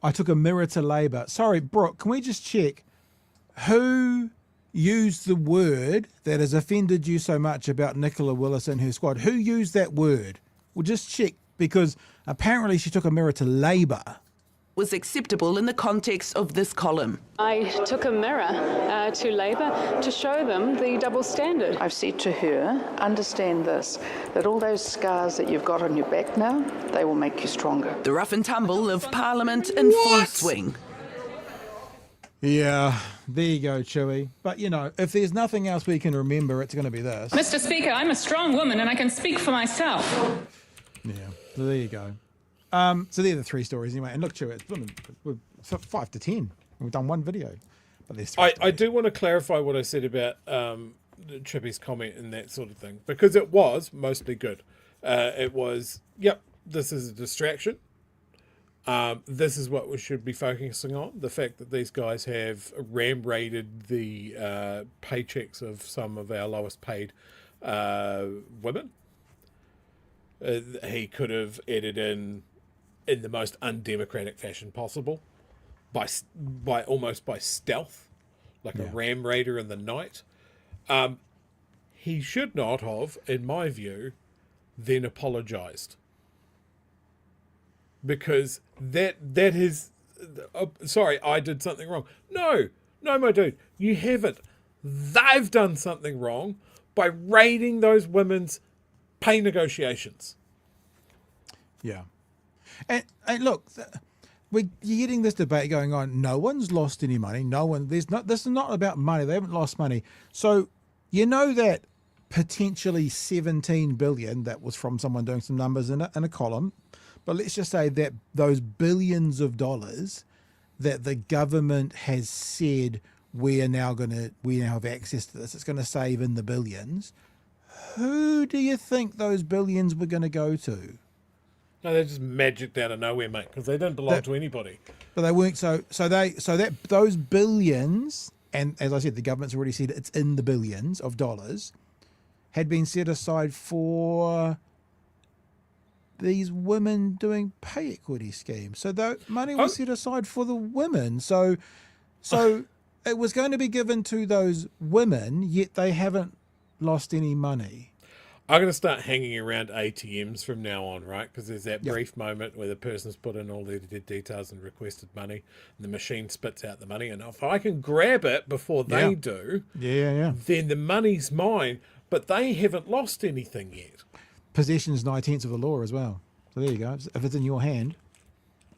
I took a mirror to Labor. Sorry, Brooke, can we just check who used the word that has offended you so much about Nicola Willis and her squad? Who used that word? We'll just check, because apparently she took a mirror to Labor. Was acceptable in the context of this column. I took a mirror to Labor to show them the double standard. I've said to her, understand this, that all those scars that you've got on your back now, they will make you stronger. The rough and tumble of Parliament in full swing. Yeah, there you go, Chewie. But, you know, if there's nothing else we can remember, it's going to be this. Mr. Speaker, I'm a strong woman and I can speak for myself. Yeah, so there you go. So they're the three stories anyway. And look, Chewie, we're 5 to 10. We've done one video. But there's I do want to clarify what I said about Chippy's comment and that sort of thing, because it was mostly good. It was, yep, this is a distraction. This is what we should be focusing on. The fact that these guys have ram-raided the paychecks of some of our lowest paid women. He could have added in the most undemocratic fashion possible, by almost by stealth, like a ram raider in the night. He should not have, in my view, then apologised. Because that is, sorry, I did something wrong. No, my dude, you haven't. They've done something wrong by raiding those women's pay negotiations. Yeah. And look, you're getting this debate going on. No one's lost any money. This is not about money. They haven't lost money. So, you know that potentially 17 billion, that was from someone doing some numbers in a column. But let's just say that those billions of dollars that the government has said we now have access to this, it's going to save in the billions. Who do you think those billions were going to go to? No, they just magicked out of nowhere, mate, because they didn't belong to anybody. But they weren't. So that those billions, and as I said, the government's already said it's in the billions of dollars, had been set aside for these women doing pay equity schemes. So the money was set aside for the women. So it was going to be given to those women, yet they haven't lost any money. I'm going to start hanging around ATMs from now on, right? Because there's that brief moment where the person's put in all their details and requested money, and the machine spits out the money. And if I can grab it before they do, then the money's mine, but they haven't lost anything yet. Possession is 9/10 of the law as well. So there you go. If it's in your hand.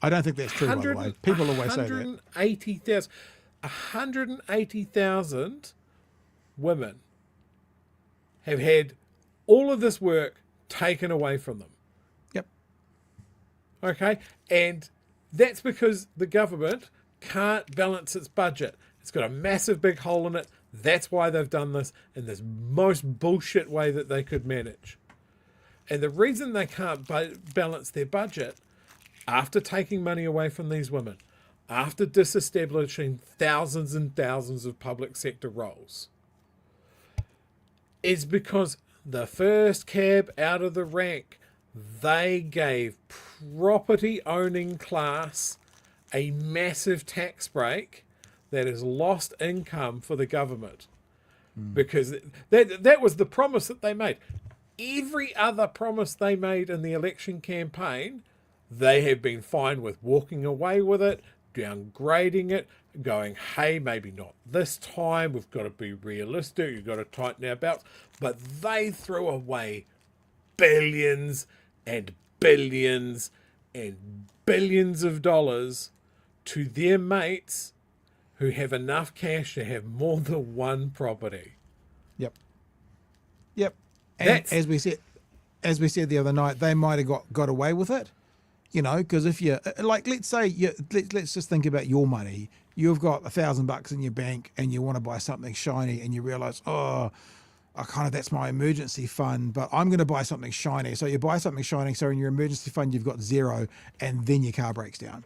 I don't think that's true, by the way. People always say that. 180,000 women have had all of this work taken away from them. Yep. Okay? And that's because the government can't balance its budget. It's got a massive big hole in it. That's why they've done this in this most bullshit way that they could manage. And the reason they can't balance their budget, after taking money away from these women, after disestablishing thousands and thousands of public sector roles, is because the first cab out of the rank, they gave property owning class a massive tax break that is lost income for the government. Because that was the promise that they made. Every other promise they made in the election campaign, they have been fine with walking away with it, downgrading it, going, hey, maybe not this time, we've got to be realistic, you've got to tighten our belts. But they threw away billions and billions and billions of dollars to their mates who have enough cash to have more than one property. Yep. And as we said the other night, they might have got away with it, because if you let's say let's just think about your money. You've got $1,000 in your bank and you want to buy something shiny, and you realise, that's my emergency fund, but I'm going to buy something shiny. So you buy something shiny, so in your emergency fund you've got zero, and then your car breaks down.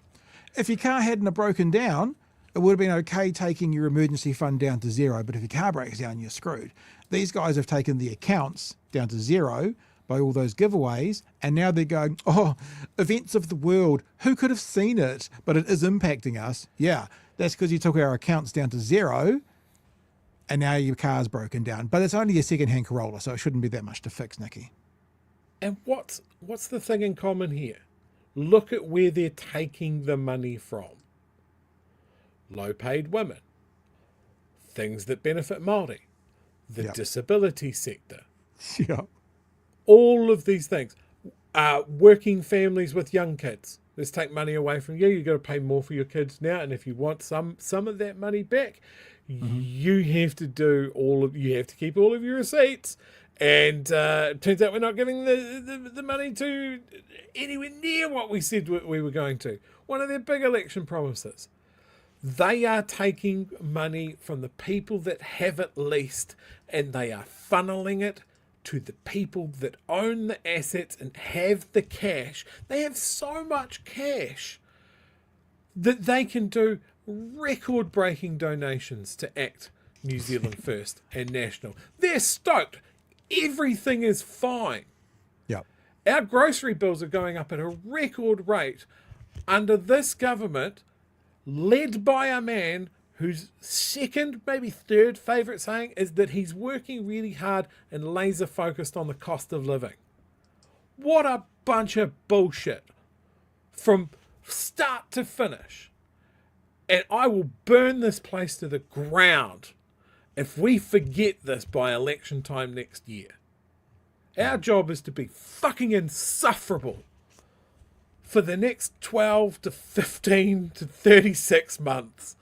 If your car hadn't broken down, it would have been okay taking your emergency fund down to zero, but if your car breaks down, you're screwed. These guys have taken the accounts down to zero by all those giveaways, and now they're going, events of the world, who could have seen it? But it is impacting us. Yeah, that's because you took our accounts down to zero, and now your car's broken down. But it's only a second-hand Corolla, so it shouldn't be that much to fix, Nikki. And what's the thing in common here? Look at where they're taking the money from. Low-paid women, things that benefit Māori, the disability sector. Yeah. All of these things. Working families with young kids. Let's take money away from you. You've got to pay more for your kids now. And if you want some of that money back, you have to keep all of your receipts And it turns out we're not giving the money to anywhere near what we said we were going to. One of their big election promises. They are taking money from the people that have it least, and they are funneling it to the people that own the assets and have the cash. They have so much cash that they can do record-breaking donations to ACT, New Zealand First and National. They're stoked. Everything is fine. Yep. Our grocery bills are going up at a record rate under this government, led by a man whose second, maybe third favourite saying is that he's working really hard and laser focused on the cost of living. What a bunch of bullshit from start to finish. And I will burn this place to the ground if we forget this by election time next year. Our job is to be fucking insufferable for the next 12 to 15 to 36 months.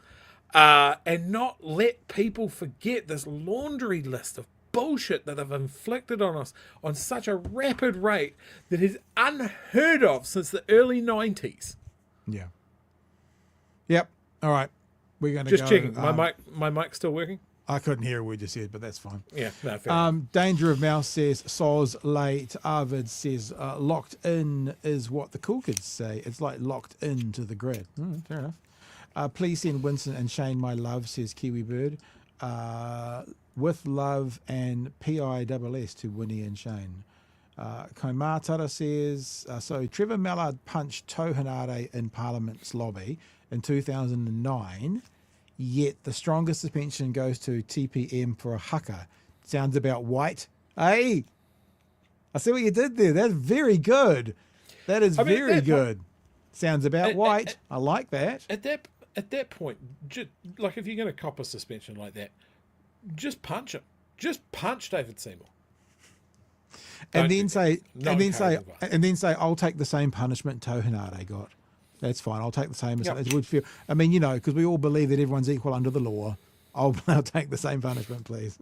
And not let people forget this laundry list of bullshit that have inflicted on us on such a rapid rate that is unheard of since the early 90s. Yeah. Yep. All right. We're going to Just go. checking. My mic's still working? I couldn't hear what we just said, but that's fine. Yeah, no, fair enough. Danger of Mouse says, Soz late. Arvid says, locked in is what the cool kids say. It's like locked into the grid. Fair enough. Please send Winston and Shane my love, says Kiwi Bird. With love and PISS to Winnie and Shane. Kaumatara says, so Trevor Mallard punched Tohinare in Parliament's lobby in 2009, yet the strongest suspension goes to TPM for a haka. Sounds about white. Hey, I see what you did there. That's very good. That is very good. Sounds about white. I like that. At that point, like if you're going to cop a suspension like that, just punch him. Just punch David Seymour. And then say, I'll take the same punishment Tohinare got. That's fine. I'll take the same. Yep. It would feel. I mean, you know, because we all believe that everyone's equal under the law. I'll take the same punishment, please.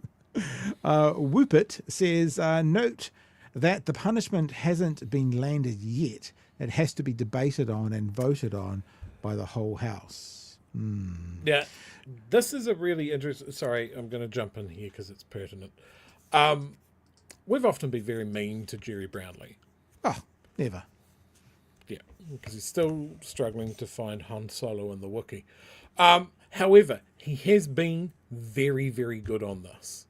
Whoopit says, note that the punishment hasn't been landed yet. It has to be debated on and voted on by the whole House. Yeah, this is a really interesting. Sorry, I'm going to jump in here because it's pertinent. We've often been very mean to Jerry Brownlee. Oh, never. Yeah, because he's still struggling to find Han Solo in the Wookiee. However, he has been very, very good on this.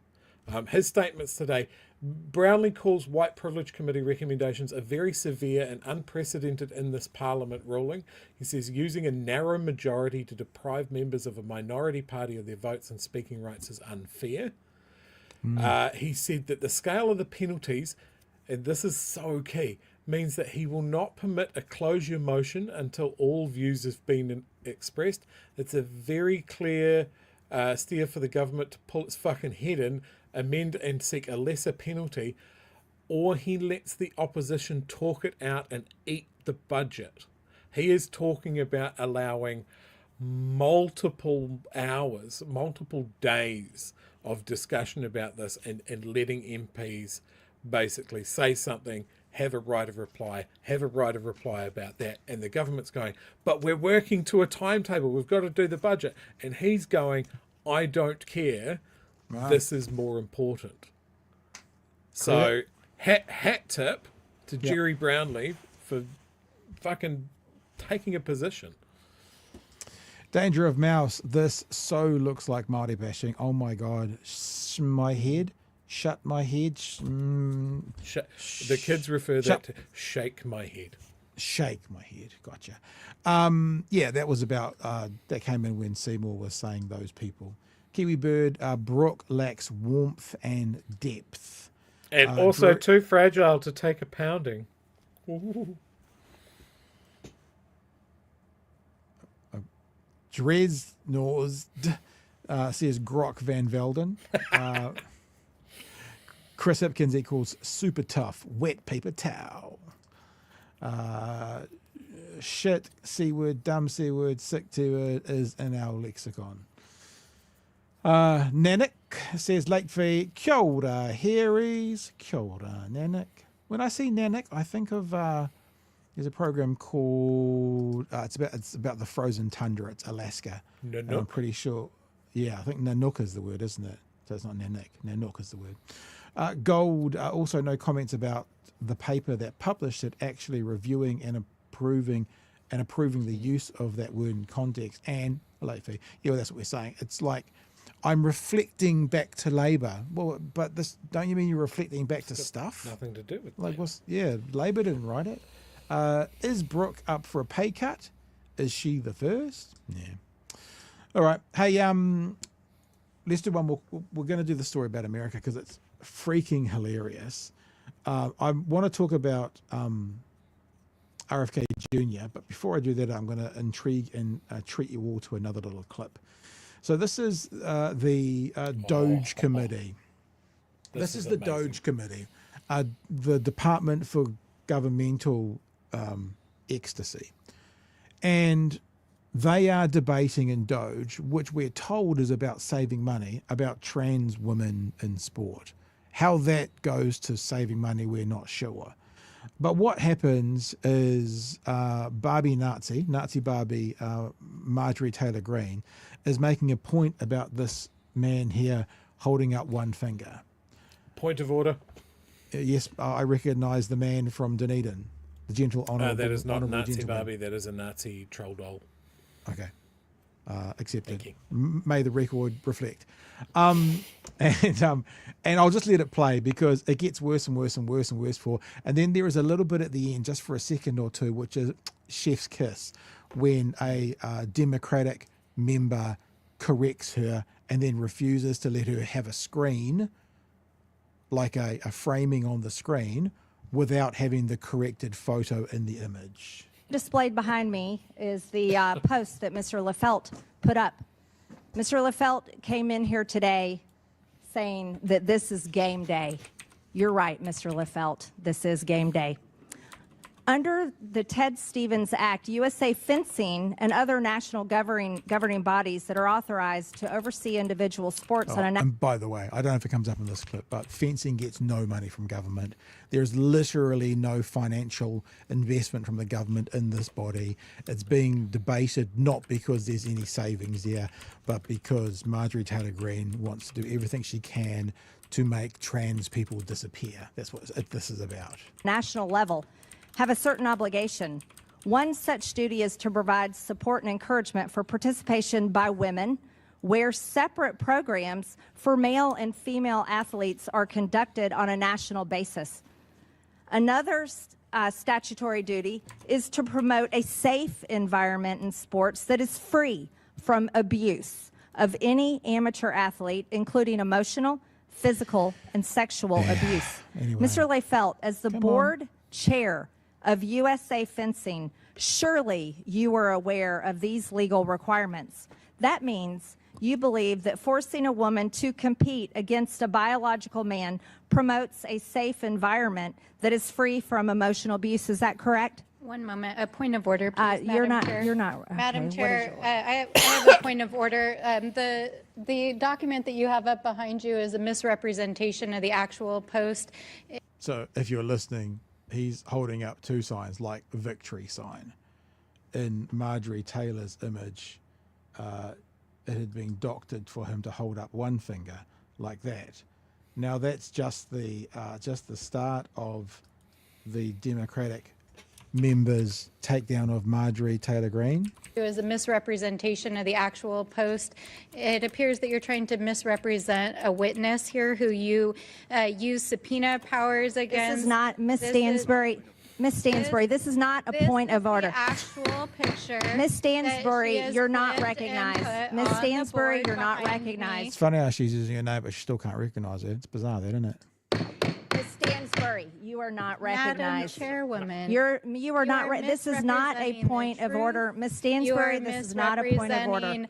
His statements today, Brownlee calls White Privilege Committee recommendations a very severe and unprecedented in this Parliament ruling. He says using a narrow majority to deprive members of a minority party of their votes and speaking rights is unfair. He said that the scale of the penalties, and this is so key, means that he will not permit a closure motion until all views have been expressed. It's a very clear steer for the government to pull its fucking head in, amend and seek a lesser penalty, or he lets the opposition talk it out and eat the budget. He is talking about allowing multiple hours, multiple days of discussion about this and letting MPs basically say something, have a right of reply about that. And the government's going, but we're working to a timetable. We've got to do the budget. And he's going, I don't care. Right. This is more important. So hat tip to Jerry Brownlee for fucking taking a position. Danger of Mouse. This so looks like Māori bashing. Oh my God. My head. Shut my head. The kids refer that to shake my head. Shake my head. Gotcha. Yeah, that was about, that came in when Seymour was saying those people. Kiwi Bird, Brooke lacks warmth and depth. And also too fragile to take a pounding. Dresnosd says Grok Van Velden. Chris Hipkins equals super tough, wet paper towel. Shit, C word, dumb C word, sick T word is in our lexicon. Nanak says late fee. Kia ora, Harry's. Kia ora, Nanak. When I see Nanak, I think of there's a program called it's about the frozen tundra. It's Alaska. And I'm pretty sure. Yeah, I think Nanook is the word, isn't it? So it's not Nanak. Nanook is the word. Gold. Also, no comments about the paper that published it actually reviewing and approving the use of that word in context. And late fee. Yeah, well, that's what we're saying. It's like I'm reflecting back to Labor. Well, but this don't you mean you're reflecting back to stuff? Nothing to do with like what's Labor didn't write it. Is Brooke up for a pay cut? Is she the first? Yeah. All right. Hey, let's do one more. We're going to do the story about America because it's freaking hilarious. I want to talk about RFK Jr., but before I do that, I'm going to intrigue and treat you all to another little clip. So this is the Doge Committee. This is the Doge Committee, the Department for Governmental Ecstasy. And they are debating in Doge, which we're told is about saving money, about trans women in sport. How that goes to saving money, we're not sure. But what happens is Nazi Barbie, Marjorie Taylor Greene, is making a point about this man here holding up one finger. Point of order. Yes, I recognise the man from Dunedin, the gentle honourable. That is not Nazi gentleman. Barbie. That is a Nazi troll doll. Okay. Accepted. Thank you. May the record reflect. And I'll just let it play because it gets worse and worse and worse and worse and then there is a little bit at the end, just for a second or two, which is chef's kiss, when a Democratic member corrects her and then refuses to let her have a screen, like a framing on the screen, without having the corrected photo in the image. Displayed behind me is the post that Mr. Lefelt put up. Mr. Lefelt came in here today saying that this is game day. You're right, Mr. Lefelt, this is game day. Under the Ted Stevens Act, USA Fencing and other national governing bodies that are authorized to oversee individual sports on a and by the way, I don't know if it comes up in this clip, but fencing gets no money from government. There's literally no financial investment from the government in this body. It's being debated not because there's any savings there, but because Marjorie Taylor Greene wants to do everything she can to make trans people disappear. That's what this is about. national level have a certain obligation. One such duty is to provide support and encouragement for participation by women, where separate programs for male and female athletes are conducted on a national basis. Another statutory duty is to promote a safe environment in sports that is free from abuse of any amateur athlete, including emotional, physical, and sexual abuse. Anyway. Mr. Lefelt, as the board chair of USA Fencing, surely you are aware of these legal requirements. That means you believe that forcing a woman to compete against a biological man promotes a safe environment that is free from emotional abuse. Is that correct? One moment. A point of order, please, You're Madam Chair. not. Madam okay, Chair, I have a point of order. The document that you have up behind you is a misrepresentation of the actual post. So if you're listening, he's holding up two signs, like a victory sign. In Marjorie Taylor's image, it had been doctored for him to hold up one finger like that. Now that's just the start of the Democratic members' takedown of Marjorie Taylor Greene. It was a misrepresentation of the actual post. It appears that you're trying to misrepresent a witness here who you use subpoena powers against. This is not Miss Stansbury. Miss Stansbury, this is not a point of order. The actual picture. Miss Stansbury, you're not recognized. Miss Stansbury, you're not recognized. It's funny how she's using her name, but she still can't recognise her. It's bizarre, that, isn't it? Miss Stansbury, you are not recognized. Madam Chairwoman. You are not. This is not a point of order, Miss Stansbury. This is not a point of order.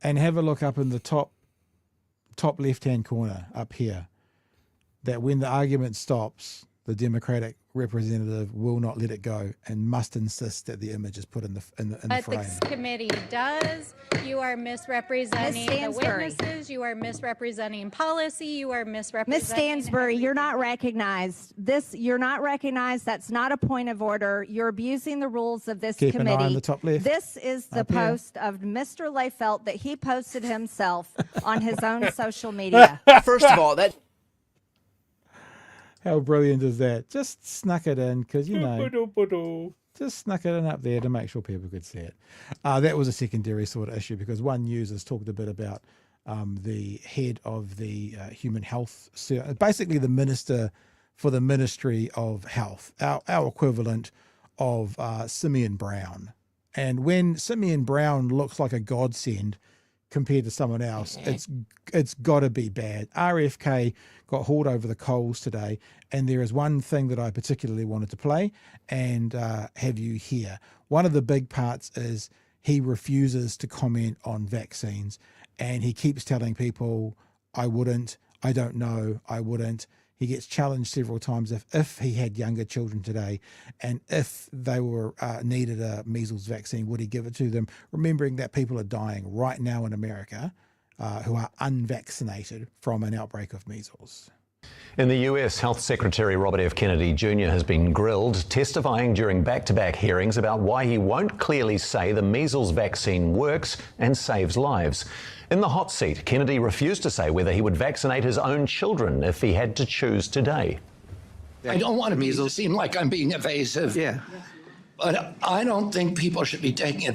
And have a look up in the top left-hand corner up here. That when the argument stops, the Democratic representative will not let it go and must insist that the image is put in the But frame. the committee does. You are misrepresenting the witnesses. You are misrepresenting policy. You are misrepresenting. Ms. Stansbury, you're not recognized. You're not recognized. That's not a point of order. You're abusing the rules of this Keep committee. an eye on the top left. This is the post of Mr. Leifelt that he posted himself on his own social media. First of all, that. How brilliant is that? Just snuck it in because, just snuck it in up there to make sure people could see it. That was a secondary sort of issue because One News has talked a bit about the head of the Human Health, basically the minister for the Ministry of Health, our equivalent of Simeon Brown. And when Simeon Brown looks like a godsend compared to someone else, it's got to be bad. RFK got hauled over the coals today, and there is one thing that I particularly wanted to play and have you hear. One of the big parts is he refuses to comment on vaccines, and he keeps telling people, I wouldn't, I don't know, I wouldn't. He gets challenged several times if he had younger children today and if they were needed a measles vaccine, would he give it to them? Remembering that people are dying right now in America who are unvaccinated from an outbreak of measles. In the US, Health Secretary Robert F. Kennedy Jr. has been grilled, testifying during back-to-back hearings about why he won't clearly say the measles vaccine works and saves lives. In the hot seat, Kennedy refused to say whether he would vaccinate his own children if he had to choose today. I don't want a measles. Seem like I'm being evasive. Yeah. But I don't think people should be taking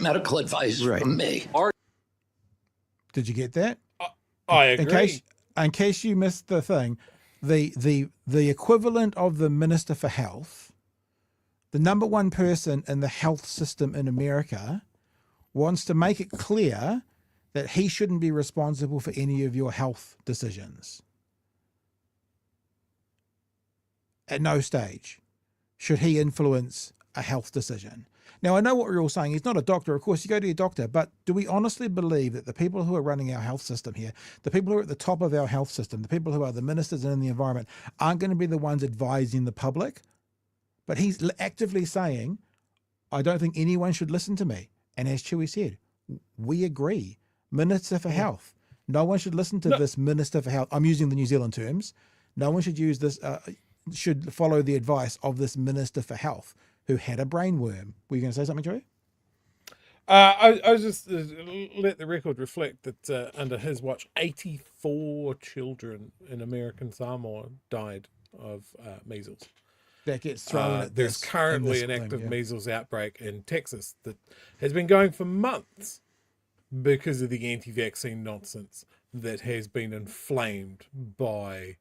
medical advice from me. Did you get that? I agree. In case you missed the thing, the equivalent of the Minister for Health, the number one person in the health system in America, wants to make it clear that he shouldn't be responsible for any of your health decisions. At no stage should he influence a health decision. Now, I know what we're all saying. He's not a doctor. Of course, you go to your doctor. But do we honestly believe that the people who are running our health system here, the people who are at the top of our health system, the people who are the ministers and in the environment, aren't going to be the ones advising the public? But he's actively saying, I don't think anyone should listen to me. And as Chewie said, we agree. Minister for Health. No one should listen to this Minister for Health. I'm using the New Zealand terms. No one should use this, should follow the advice of this Minister for Health who had a brainworm. Were you going to say something, Joey? I was just let the record reflect that under his watch, 84 children in American Samoa died of measles. That gets thrown at there's currently an active measles outbreak in Texas that has been going for months because of the anti-vaccine nonsense that has been inflamed by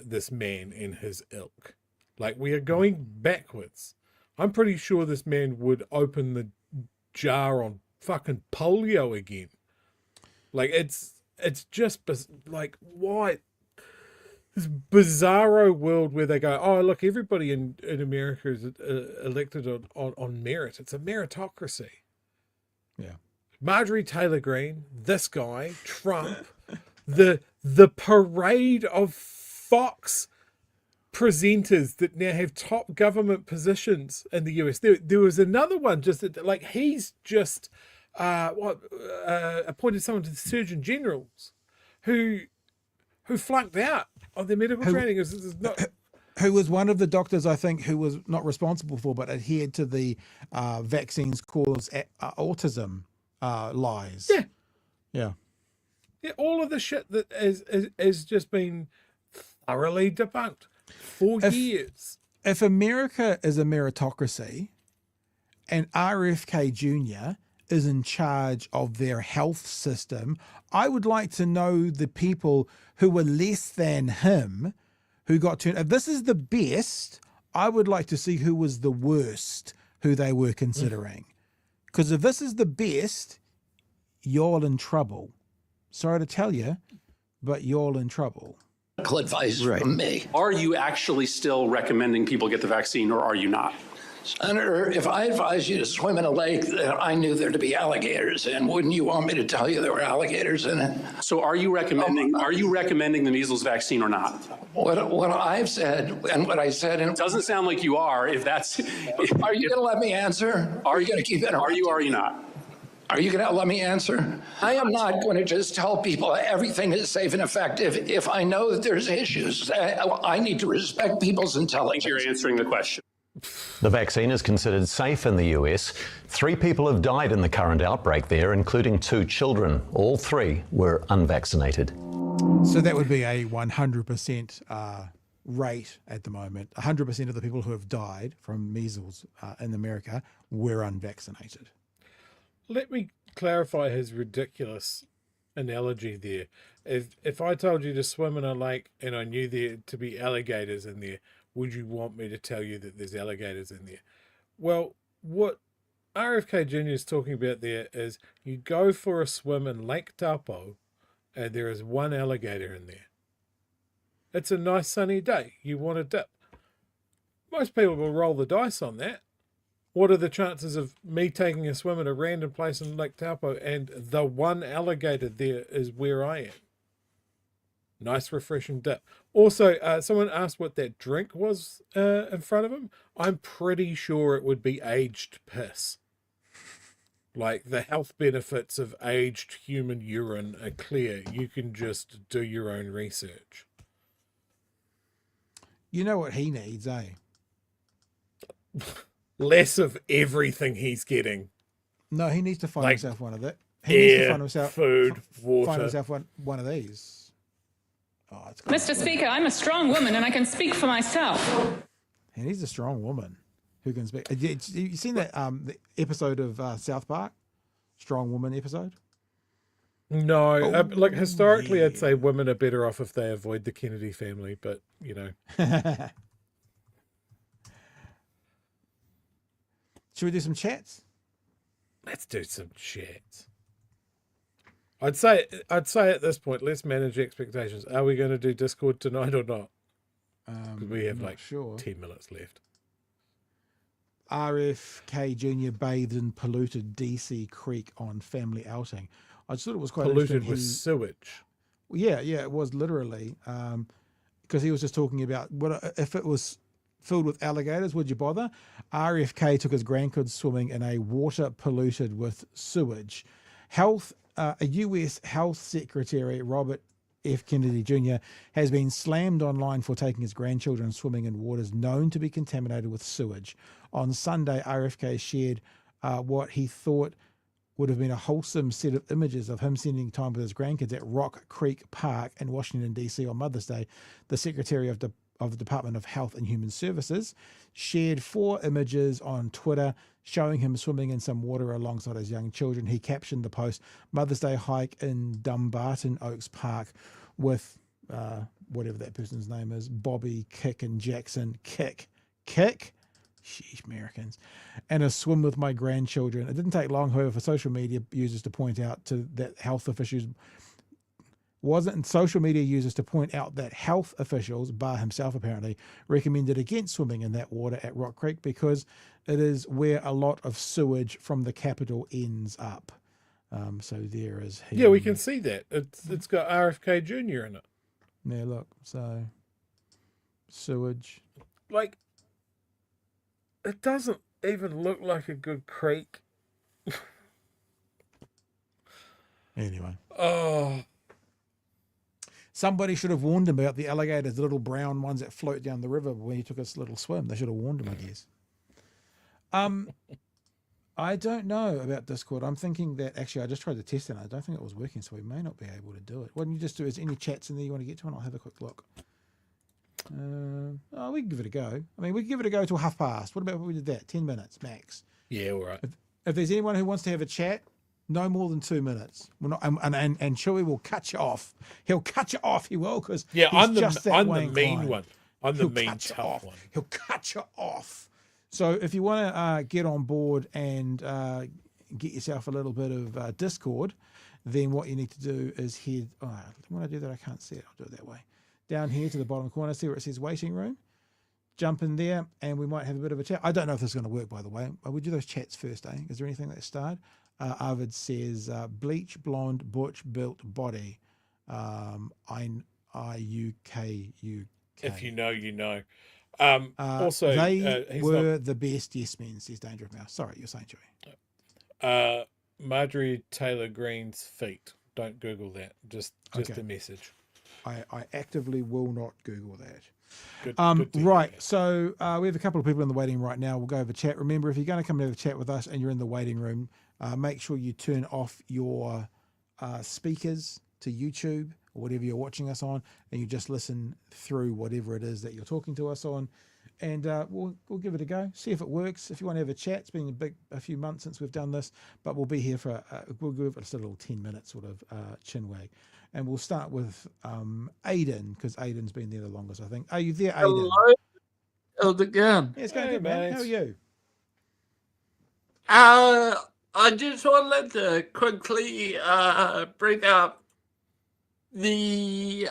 this man and his ilk. Like, we are going backwards. I'm pretty sure this man would open the jar on fucking polio again. Like, it's just like, why? This bizarro world where they go, oh, look, everybody in America is elected on merit. It's a meritocracy. Yeah. Marjorie Taylor Greene, this guy, Trump, the parade of Fox presenters that now have top government positions in the US. There was another one just like he's just appointed someone to the Surgeon Generals who flunked out of their medical training. Who was one of the doctors, I think, who was not responsible for, but adhered to the vaccines cause autism lies. Yeah. All of the shit that has just been thoroughly debunked for years. If America is a meritocracy and RFK Jr. is in charge of their health system, I would like to know the people who were less than him who got turned. If this is the best, I would like to see who was the worst, who they were considering. Because if this is the best, you're in trouble. Sorry to tell you, but you're in trouble. Medical advice from me. Are you actually still recommending people get the vaccine, or are you not? Senator, if I advised you to swim in a lake that I knew there to be alligators in, wouldn't you want me to tell you there were alligators in it? So are you recommending the measles vaccine or not? What I've said and what I said, and it doesn't sound like you are. If that's, are you going to let me answer? Are you going to keep it? Are you? Or are you not? Are you going to let me answer? I am not going to just tell people everything is safe and effective if I know that there's issues. I need to respect people's intelligence. I think you're answering the question. The vaccine is considered safe in the US. 3 people have died in the current outbreak there, including 2 children. All 3 were unvaccinated. So that would be a 100% rate at the moment. 100% of the people who have died from measles in America were unvaccinated. Let me clarify his ridiculous analogy there. If I told you to swim in a lake and I knew there to be alligators in there, would you want me to tell you that there's alligators in there? Well, what RFK Jr. is talking about there is you go for a swim in Lake Taupo and there is 1 alligator in there. It's a nice sunny day. You want to dip. Most people will roll the dice on that. What are the chances of me taking a swim at a random place in Lake Taupo and the 1 alligator there is where I am? Nice refreshing dip. Also, someone asked what that drink was in front of him. I'm pretty sure it would be aged piss. Like, the health benefits of aged human urine are clear. You can just do your own research. You know what he needs, eh? Less of everything he's getting. No, he needs to find Like himself one of that. He needs to find himself food, water. Find himself one of these. Oh, it's Mr. Speaker, I'm a strong woman and I can speak for myself. And he's a strong woman who can speak. You seen that the episode of South Park? Strong woman episode? No, like historically, I'd say women are better off if they avoid the Kennedy family, but you know. Should we do some chats? Let's do some chats. I'd say at this point, let's manage expectations. Are we going to do Discord tonight or not? We have like 10 minutes left. RFK Jr. bathed in polluted DC Creek on family outing. I just thought it was quite polluted with sewage. Yeah, it was literally because he was just talking about what if it was filled with alligators, would you bother? RFK took his grandkids swimming in a water polluted with sewage. A US Health Secretary, Robert F. Kennedy Jr., has been slammed online for taking his grandchildren swimming in waters known to be contaminated with sewage. On Sunday, RFK shared what he thought would have been a wholesome set of images of him spending time with his grandkids at Rock Creek Park in Washington, D.C. on Mother's Day. The Secretary of the Department of Health and Human Services shared 4 images on Twitter showing him swimming in some water alongside his young children. He captioned the post, "Mother's Day hike in Dumbarton Oaks Park with whatever that person's name is, Bobby, Kick and Jackson. Kick? Sheesh, Americans. And a swim with my grandchildren." It didn't take long, however, for social media users to point out that health officials bar himself apparently, recommended against swimming in that water at Rock Creek because it is where a lot of sewage from the capital ends up. So there is him. Yeah, we can see that. It's got RFK Jr. in it. Yeah, look, so sewage. Like, it doesn't even look like a good creek. Anyway. Oh. Somebody should have warned him about the alligators, the little brown ones that float down the river when he took his little swim. They should have warned him, I guess. I don't know about Discord. I'm thinking that actually I just tried to test it and I don't think it was working, so we may not be able to do it. Why don't you just do, is there any chats in there you want to get to? And I'll have a quick look. We can give it a go. I mean, we can give it a go till past. What about if we did that? 10 minutes max. Yeah, all right. If there's anyone who wants to have a chat, no more than 2 minutes. We're not, and Chewie will cut you off. He'll cut you off. He will, because I'm the mean one. I'm the mean tough one. He'll cut you off. So if you want to get on board and get yourself a little bit of Discord, then what you need to do is head. When I do that, I can't see it. I'll do it that way. Down here to the bottom corner, see where it says waiting room. jump in there and we might have a bit of a chat. I don't know if this is going to work, by the way. We'll do those chats first, eh? Is there anything that started? Arvid says, bleach, blonde, butch, built body. IUKUK. If you know, you know. Also, they were the best yes men, says Dangerous Mouse. Sorry, you're saying, Chewie. Marjorie Taylor Greene's feet. Don't Google that. Just a message. I actively will not Google that. Good right, so we have a couple of people in the waiting room right now. We'll go over chat. Remember, if you're going to come and have a chat with us and you're in the waiting room, make sure you turn off your speakers to YouTube or whatever you're watching us on, and you just listen through whatever it is that you're talking to us on, and we'll give it a go, see if it works. If you want to have a chat, it's been a few months since we've done this, but we'll be here for we'll give it a little 10-minute sort of chin wag, and we'll start with Aidan, because Aidan's been there the longest, I think. Are you there, Aidan? Hello, how's it going? Yeah, it's going good, man. How are you? I just wanted to quickly bring up the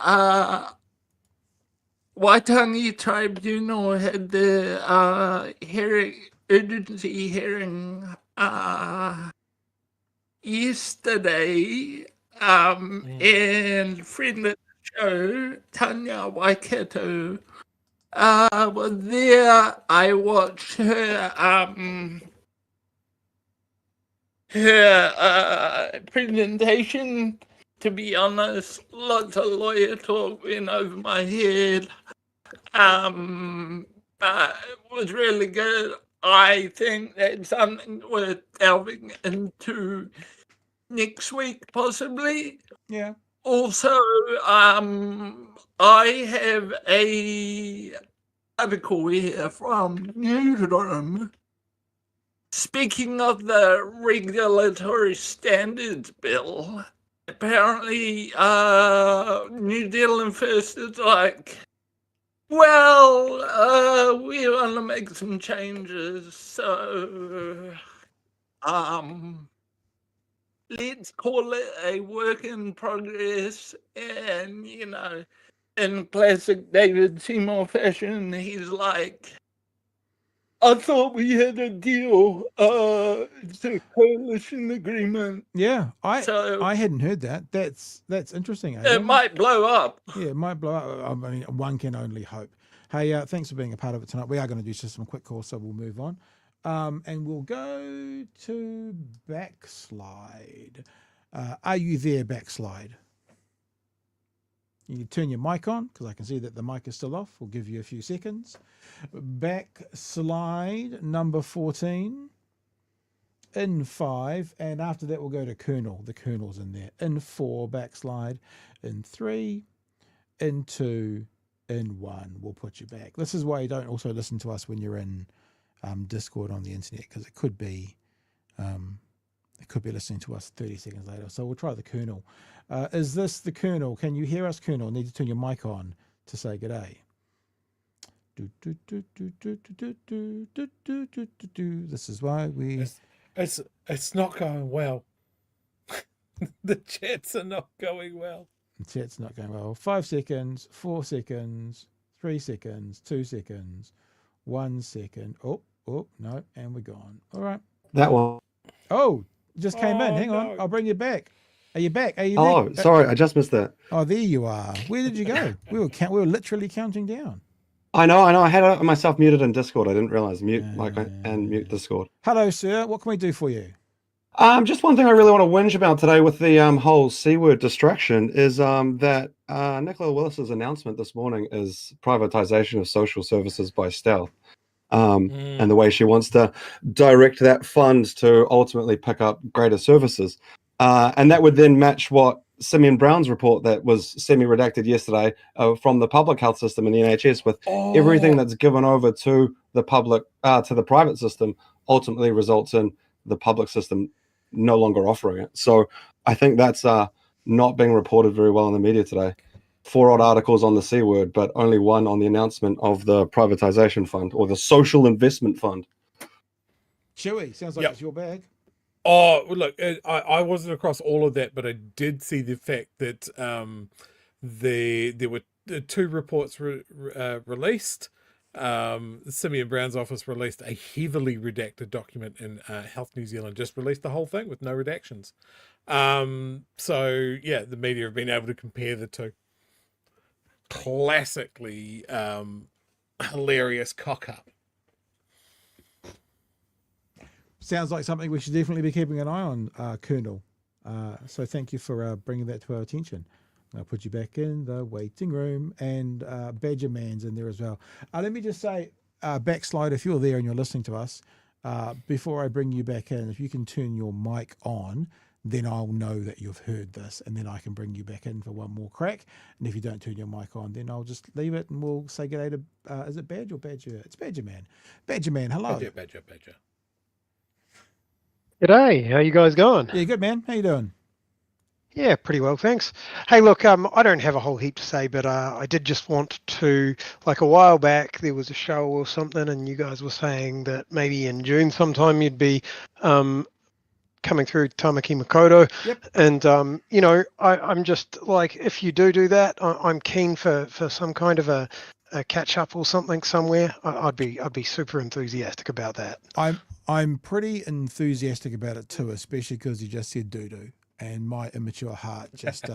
Waitangi Tribunal had the urgency hearing yesterday, and friend of the show, Tanya Waikato, was there. I watched her presentation. To be honest, lots of lawyer talk went over my head, but it was really good. I think that's something worth delving into next week, possibly. Yeah. Also, I have a article here from Newsroom. Speaking of the Regulatory Standards Bill, apparently New Zealand First is like, well, we want to make some changes, so let's call it a work in progress. And, you know, in classic David Seymour fashion, he's like, I thought we had a deal. It's a coalition agreement. Yeah, I hadn't heard that. That's interesting. It might blow up. Yeah, it might blow up. I mean, one can only hope. Hey, thanks for being a part of it tonight. We are going to do just some quick calls, so we'll move on. And we'll go to Backslide. Are you there, Backslide? You can turn your mic on, because I can see that the mic is still off. We'll give you a few seconds. Backslide number 14. In 5. And after that, we'll go to Colonel. The Colonel's in there. In 4, Backslide. In 3. In 2. In 1. We'll put you back. This is why you don't also listen to us when you're in Discord on the internet, because it could be listening to us 30 seconds later. So we'll try the Colonel. Is this the Colonel? Can you hear us, Colonel? Need to turn your mic on to say g'day. This is why we... It's not going well. The chats are not going well. The chat's not going well. 5 seconds, 4 seconds, 3 seconds, 2 seconds, 1 second. Oh, no, and we're gone. All right. That one. Oh, just came in. Hang on. I'll bring you back. Are you back? Are you there? Oh, sorry, I just missed that. Oh, there you are. Where did you go? We were literally counting down. I know. I had myself muted in Discord. I didn't realize mute Discord. Hello, sir. What can we do for you? Just one thing I really want to whinge about today with the whole C-word distraction is that Nicola Willis's announcement this morning is privatization of social services by stealth. And the way she wants to direct that fund to ultimately pick up greater services. And that would then match what Simeon Brown's report that was semi-redacted yesterday from the public health system and the NHS, with everything that's given over to the public, to the private system, ultimately results in the public system no longer offering it. So I think that's not being reported very well in the media today. 4 odd articles on the C word, but only 1 on the announcement of the privatization fund or the social investment fund. Chewie, sounds like it's your bag. Oh, look, I wasn't across all of that, but I did see the fact that there were 2 reports released. Simeon Brown's office released a heavily redacted document, and Health New Zealand just released the whole thing with no redactions. So yeah, the media have been able to compare the two. Classically hilarious cock up. Sounds like something we should definitely be keeping an eye on, Colonel. So thank you for bringing that to our attention. I'll put you back in the waiting room, and Badger Man's in there as well. Let me just say, backslide, if you're there and you're listening to us, before I bring you back in, if you can turn your mic on, then I'll know that you've heard this, and then I can bring you back in for one more crack. And if you don't turn your mic on, then I'll just leave it, and we'll say good day to, is it Badge or Badger? It's Badger Man. Badger Man, hello. Badger. G'day, how you guys going? Yeah, good, man. How you doing? Yeah, pretty well, thanks. Hey, look, I don't have a whole heap to say, but I did just want to, like a while back, there was a show or something, and you guys were saying that maybe in June sometime you'd be coming through Tamaki Makaurau. Yep. And, you know, I'm just like, if you do that, I'm keen for some kind of a catch up or something somewhere. I'd be super enthusiastic about that. I'm pretty enthusiastic about it too, especially because you just said doo-doo. And my immature heart just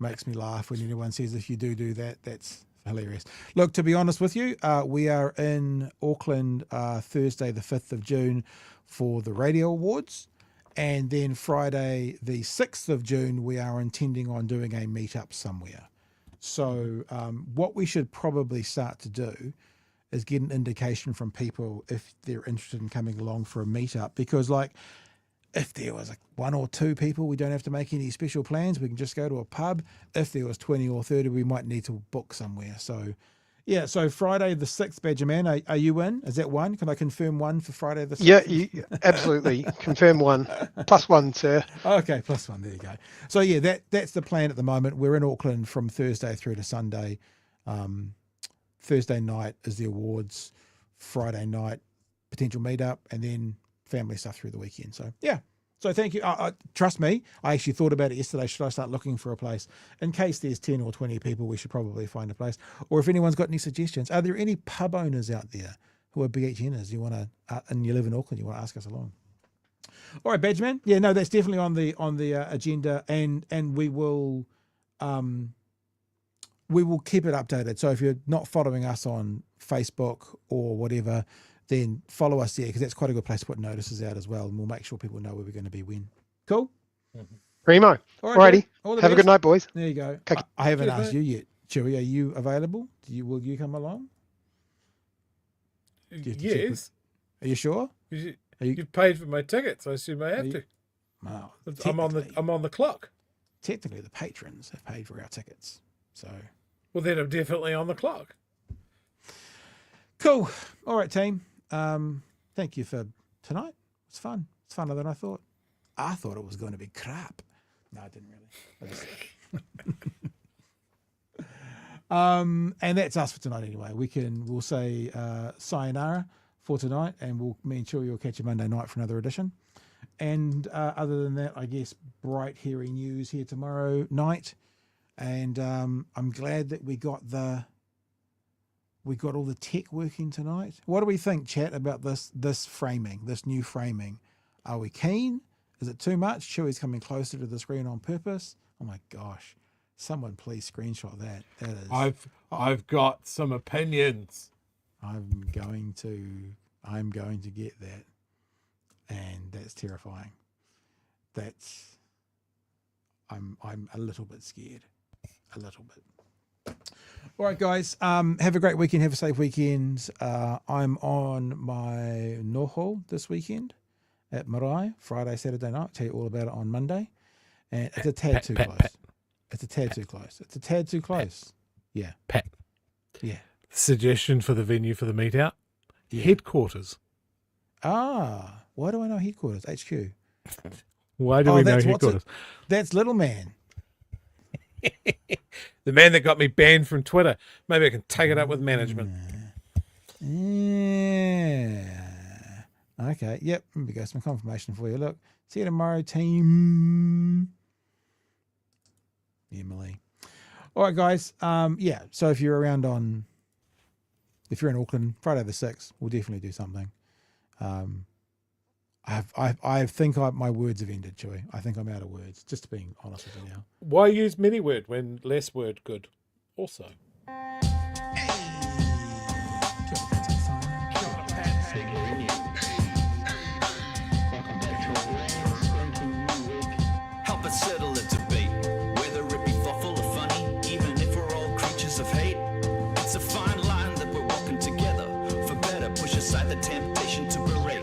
makes me laugh when anyone says if you do that, that's hilarious. Look, to be honest with you, we are in Auckland Thursday the 5th of June for the Radio Awards. And then Friday the 6th of June, we are intending on doing a meetup somewhere. So what we should probably start to do is get an indication from people if they're interested in coming along for a meetup. Because like, if there was one or two people, we don't have to make any special plans. We can just go to a pub. If there was 20 or 30, we might need to book somewhere. So, yeah, so Friday the 6th, Badger Man, are you in? Is that one? Can I confirm one for Friday the 6th? Yeah, absolutely. Confirm one. +1, sir. Okay, +1. There you go. So, yeah, that's the plan at the moment. We're in Auckland from Thursday through to Sunday. Thursday night is the awards. Friday night, potential meetup, and then family stuff through the weekend. So yeah, so thank you. Trust me, I actually thought about it yesterday. Should I start looking for a place in case there's 10 or 20 people? We should probably find a place. Or if anyone's got any suggestions, are there any pub owners out there who are BHNers you want to and you live in Auckland, you want to ask us along? All right, Badgeman. Yeah, no, that's definitely on the agenda, and we will keep it updated. So if you're not following us on Facebook or whatever, then follow us there, because that's quite a good place to put notices out as well, and we'll make sure people know where we're going to be when. Cool? Primo. Alrighty. Have a good night, boys. There you go. I haven't asked you yet. Chewie, are you available? Will you come along? Yes. Are you sure? You've paid for my tickets. I assume I have to. Wow. I'm on the clock. Technically, the patrons have paid for our tickets. So. Well, then I'm definitely on the clock. Cool. All right, team. Thank you for tonight. It's fun. It's funner than I thought. I thought it was going to be crap. No, I didn't really. And that's us for tonight anyway. We'll say sayonara for tonight, and me and Chewie will catch you Monday night for another edition. And other than that, I guess bright hairy news here tomorrow night. And I'm glad that we got all the tech working tonight. What do we think, chat, about this framing, this new framing? Are we keen? Is it too much? Chewie's coming closer to the screen on purpose. Oh my gosh. Someone please screenshot that. That is I've got some opinions. I'm going to get that. And that's terrifying. I'm a little bit scared. A little bit. All right, guys. Have a great weekend. Have a safe weekend. I'm on my noho this weekend at Marae, Friday, Saturday night. I'll tell you all about it on Monday. And it's a tad too close. It's a tad too close. It's a tad too close. Yeah. Pat. Yeah. Suggestion for the venue for the meetup? Yeah. Headquarters. Why do I know headquarters? HQ. Why do we know headquarters? That's Little Man. The man that got me banned from Twitter. Maybe I can take it up with management. Yeah. Okay. Yep. Here we go. Some confirmation for you. Look. See you tomorrow, team. Emily. All right, guys. Yeah. So if you're around on if you're in Auckland, Friday the 6th, we'll definitely do something. I think my words have ended, Chewie. I think I'm out of words, just being honest with you now. Why use many word when less word good? Also. Help us settle a debate, whether it be thoughtful or funny, even if we're all creatures of hate. It's a fine line that we're walking together. For better, push aside the temptation to berate.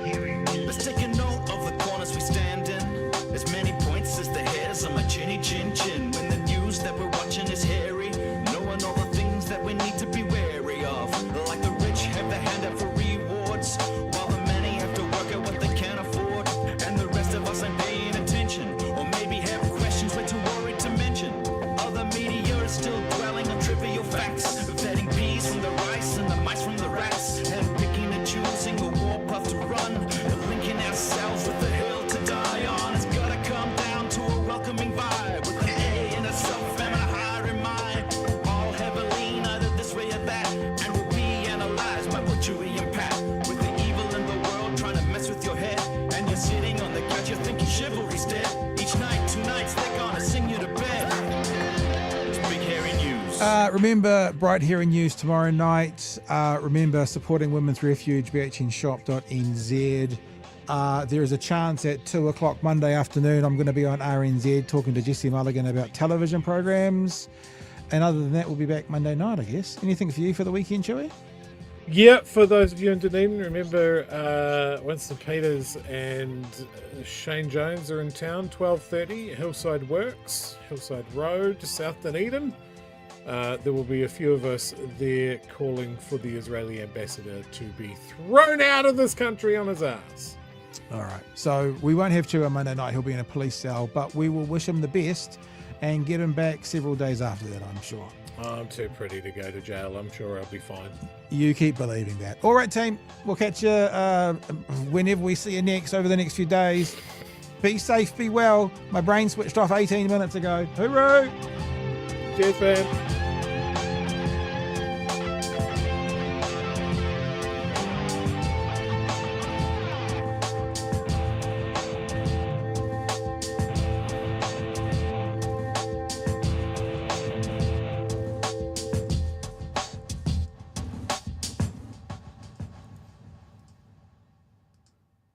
Let's take a note of the corners we stand in. As many points as the hairs on my chinny chin chin. When the news that we're watching is hairy, knowing all the things that we need to be wary of. Like the rich have the hand out for rewards, while the many have to work out what they can't afford. And the rest of us ain't paying attention, or maybe have questions we're too worried to mention. Other media is still dwelling on trivial facts, vetting peas from the rice and the mice from the rats, and picking and choosing a warpath to run, and linking ourselves with the hill to die on. It's gotta come down to a welcoming vibe, with an A in a self and a higher in mind. All have a lean either this way or that, and will be analyzed by both Chewie and Pat. With the evil in the world trying to mess with your head, and you're sitting on the couch, you're thinking chivalry's dead. Each night, 2 nights, they're gonna sing you to bed. It's Big Hairy News. Remember Bright Hairy News tomorrow night. Remember supporting Women's Refuge, bhnshop.nz. There is a chance at 2 o'clock Monday afternoon I'm going to be on RNZ talking to Jesse Mulligan about television programs. And other than that, we'll be back Monday night, I guess. Anything for you for the weekend, Chewie? Yeah, for those of you in Dunedin, remember Winston Peters and Shane Jones are in town, 12:30, Hillside Works, Hillside Road, South Dunedin. There will be a few of us there calling for the Israeli ambassador to be thrown out of this country on his ass. All right. So we won't have Chewie on Monday night. He'll be in a police cell, but we will wish him the best and get him back several days after that, I'm sure. I'm too pretty to go to jail. I'm sure I'll be fine. You keep believing that. All right, team. We'll catch you whenever we see you next over the next few days. Be safe, be well. My brain switched off 18 minutes ago. Hooroo! Cheers, man.